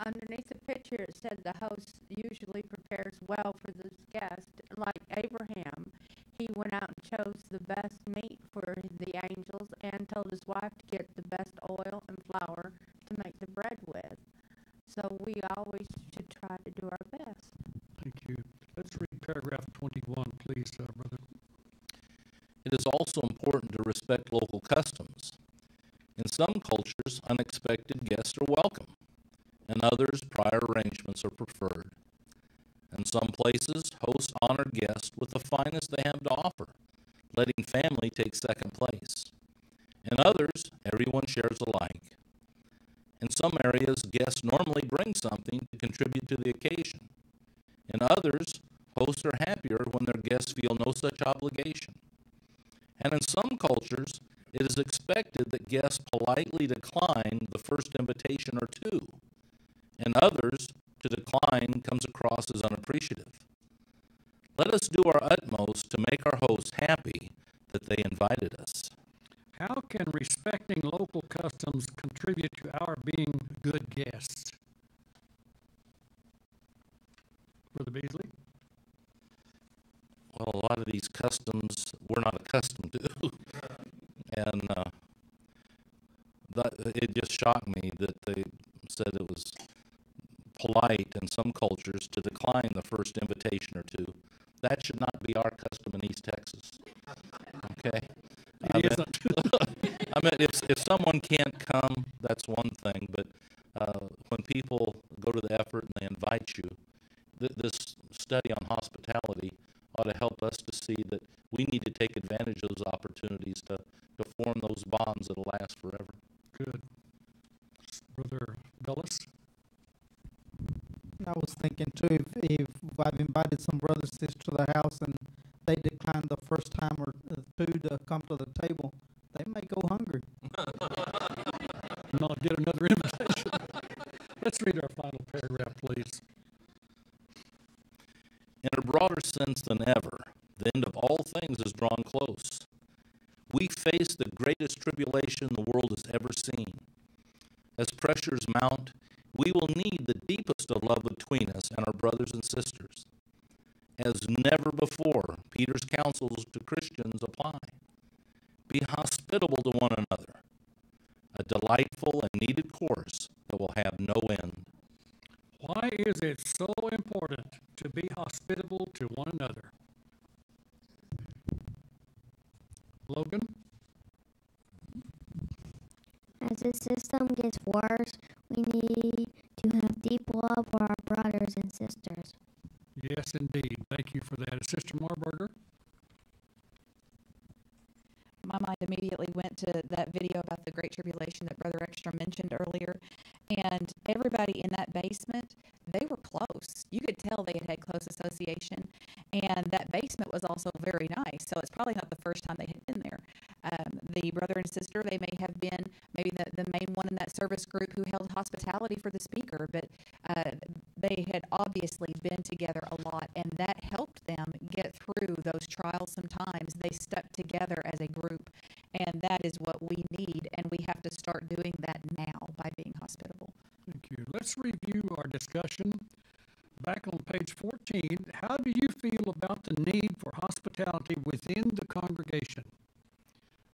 Underneath the picture, it said the host usually prepares well for this guest. Like Abraham, he went out and chose the best meat for the angels and told his wife to get the best oil and flour to make the bread with. So we always should try to do our best. Thank you. Let's read paragraph 21, please, Brother. It is also important to respect local customs. In some cultures, unexpected guests are welcome. In others, prior arrangements are preferred. In some places, hosts honor guests with the finest they have to offer, letting family take second place. In others, everyone shares alike. In some areas, guests normally bring something to contribute to the occasion. In others, hosts are happier when their guests feel no such obligation. And in some cultures, it is expected that guests politely decline the first invitation or two. In others, to decline comes across as unappreciative. Let us do our utmost to make our hosts happy that they invited us. How can respecting local customs contribute to our being good guests? Brother Beasley? Well, a lot of these customs we're not accustomed to. And it just shocked me that they said it was polite in some cultures to decline the first invitation or two. That should not be our custom in East Texas. Okay? I mean, if someone can't come, that's one thing. But when people go to the effort and they invite you, this study on hospitality ought to help us to see that we need to take advantage of those opportunities to form those bonds that'll last forever. Good. Brother Bellis? I was thinking too, if I've invited some brothers and sisters to the house and they decline the first time or two to come to the table, they may go hungry. Not get another invitation. Let's read our final paragraph, please. broader sense than ever, the end of all things is drawn close. We face the greatest tribulation the world has ever seen. As pressures mount, we will need the deepest of love between us and our brothers and sisters. As never before, Peter's counsels to Christians apply. Be hospitable to one another, a delightful and needed course that will have no end. Why is it so important to be hospitable to one another? Logan? As the system gets worse, we need to have deep love for our brothers and sisters. Yes, indeed. Thank you for that. Sister Marburger? My mind immediately went to that video about the Great Tribulation that Brother Extra mentioned earlier. And everybody in that basement, they were close. You could tell they had close association. And that basement was also very nice. So it's probably not the first time they had been there. The brother and sister, they may have been maybe the main one in that service group who held hospitality for the speaker. But they had obviously been together a lot. And that helped them get through those trials sometimes. They stuck together as a group. And that is what we need. And we have to start doing that now by being hospitable. Thank you. Let's review our discussion. Back on page 14, how do you feel about the need for hospitality within the congregation?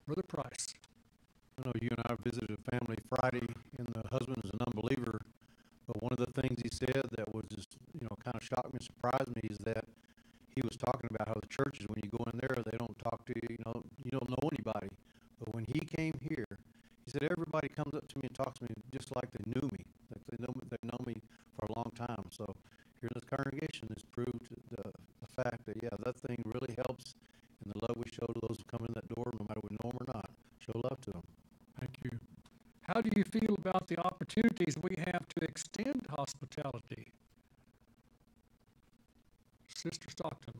Brother Price. I know you and I visited a family Friday, and the husband is an unbeliever, but one of the things he said that was just, kind of shocked me and surprised me is that he was talking about how the churches, when you go in there, they don't talk to you, you don't know anybody. But when he came here, he said, everybody comes up to me and talks to me just like they knew me, like they've known me for a long time. So here in this congregation has proved the fact that, that thing really helps, and the love we show to those who come in that door, no matter we know them or not, show love to them. Thank you. How do you feel about the opportunities we have to extend hospitality? Sister Stockton.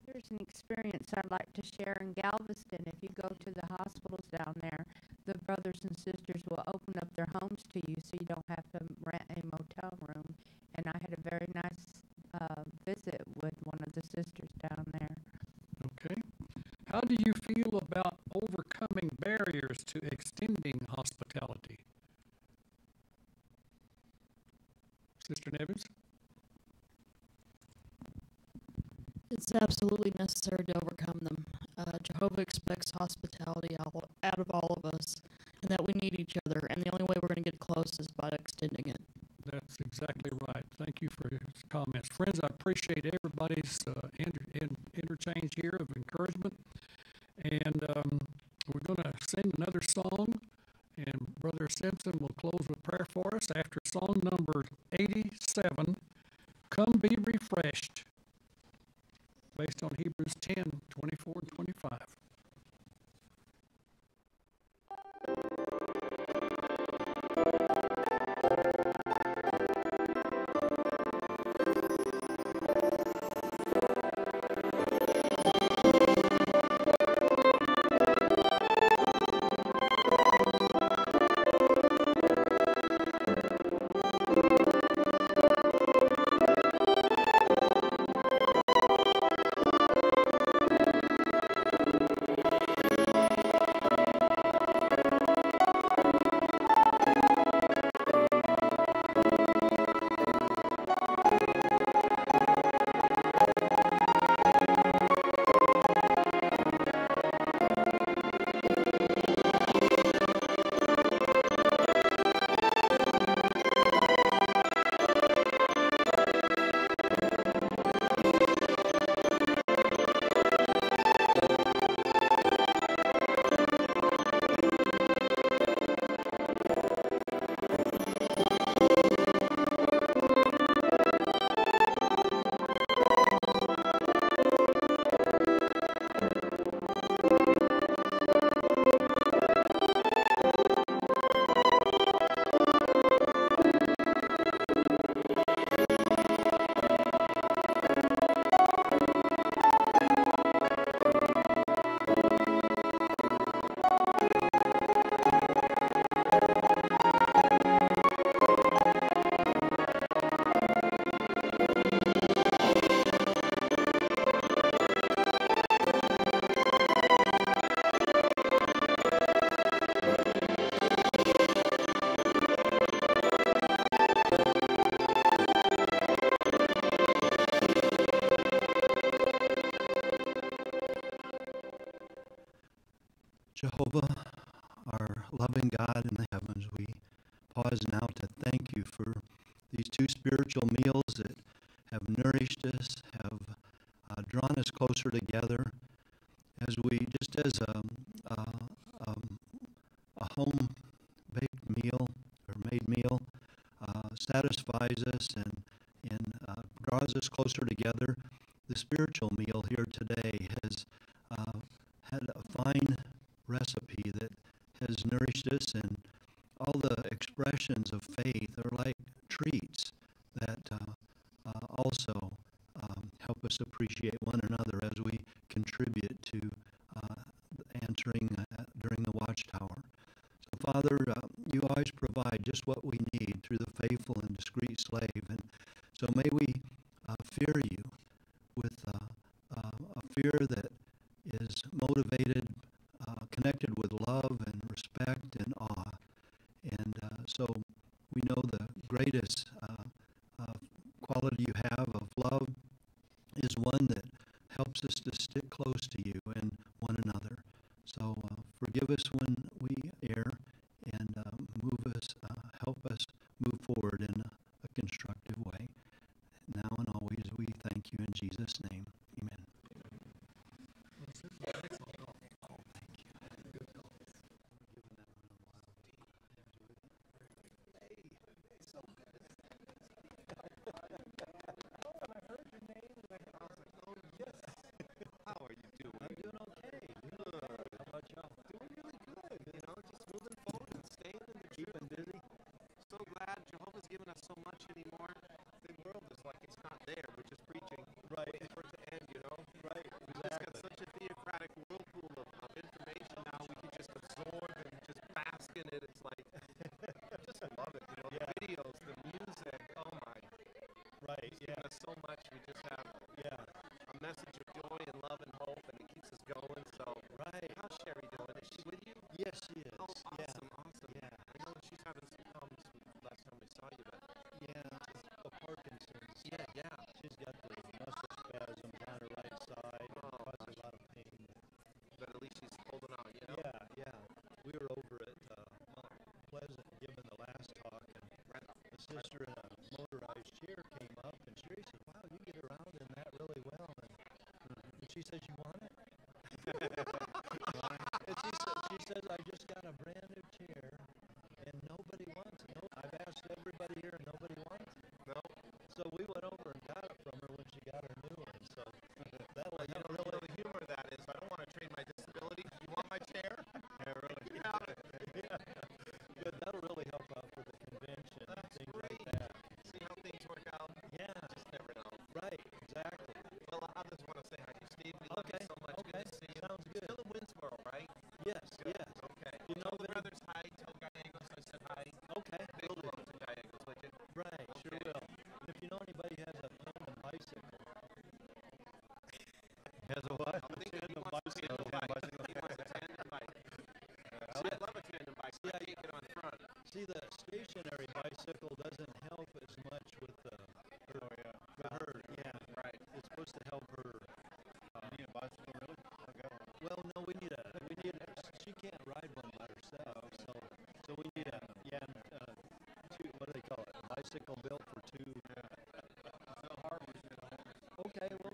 There's an experience I'd like to share in Galveston. If you go to the hospitals down there, the brothers and sisters will open up their homes to you so you don't have to rent a motel room. And I had a very nice visit with one of the sisters down there. Okay. How do you feel about overcoming barriers to extending hospitality? Sister Nevins? It's absolutely necessary to overcome them. Jehovah expects hospitality out of all of us, and that we need each other, and the only way we're going to get close is by extending it. That's exactly right. Thank you for your comments. Friends, I appreciate everybody's interchange here of encouragement. And we're going to sing another song, and Brother Simpson will close with prayer for us after song number 87, Come Be Refreshed, based on Hebrews 10, 24 and 25. Jehovah, our loving God in the heavens, we pause now to thank you for these two spiritual meals that have nourished us, have drawn us closer together as we, just as a home-baked meal or made meal satisfies us and draws us closer together. The spiritual meal here today has had a fine recipe that has nourished us, and all the expressions of faith are like treats that also help us appreciate one another as we contribute to answering during the Watchtower. So, Father, you always provide just what we need through the faithful and discreet slave, and so may we fear you with a fear that is motivated, connected with love and respect and awe. And so we know the greatest quality you have of love is one that helps us to stick close to you and one another. So forgive us when we err, and help us move forward in a constructive way. Now and always we thank you in Jesus' name. Amen. How are you doing? I'm doing okay. Good. How about y'all? Doing really good. You know, just moving forward and staying in the keeping busy. So glad Jehovah's given us so much anymore. The world is like it's not there. We're just preaching, right? Waiting for it to end, you know? Right. Exactly. We've just got such a theocratic whirlpool of information now. We can just absorb and just bask in it. It's like, I just love it. You know, the videos, the music. Oh my. Right. He's given us so much. We just have a message of joy and love and hope, and it keeps us going. So, how's Sherry doing? Is she with you? Yes, she is. Oh, awesome, awesome. Yeah. I know she's having some problems last time we saw you, but The Parkinson's. yeah. She's got the muscle spasm on her right side. Causes a lot of pain. But at least she's holding on, you know? Yeah. We were over at Mount Pleasant giving the last talk, and a sister in a motorized chair came up, and Sherry said, "Wow, you get around in that really well." And she says, "You want it?" And she says, "I just got a brand new chair, and nobody wants it. No, I've asked everybody here, and nobody wants it." No. So we went over and got it from her when she got her new one. So that'll I don't know the humor of that is. I don't want to trade my disability. You want my chair? Yeah, really. You have it. But that'll really help out for the convention and things like that. See how things work out. Yeah. Just never know. Right, exactly. Well, I just want to say hi to Steve. We love you so much. Good to see you. Sounds good. Still in Winsboro, right? Yes, Good. yes. Okay. You know, Tell the brothers hi. Tell Gallegos I said hi. Okay. Big hello to Gallegos, would you? Right, sure will. If you know anybody who has a tandem bicycle. Has a what? I think he wants a tandem bike. I think he wants a tandem bike. I love a tandem bike. So I can't get on front. See, the stationary bicycle doesn't help as much with her. For her, yeah. Right. It's supposed to help her. You need a bicycle, really? Well, no, we need she can't ride one by herself, so we need two, what do they call it? A bicycle built for two. So hard. Okay, well,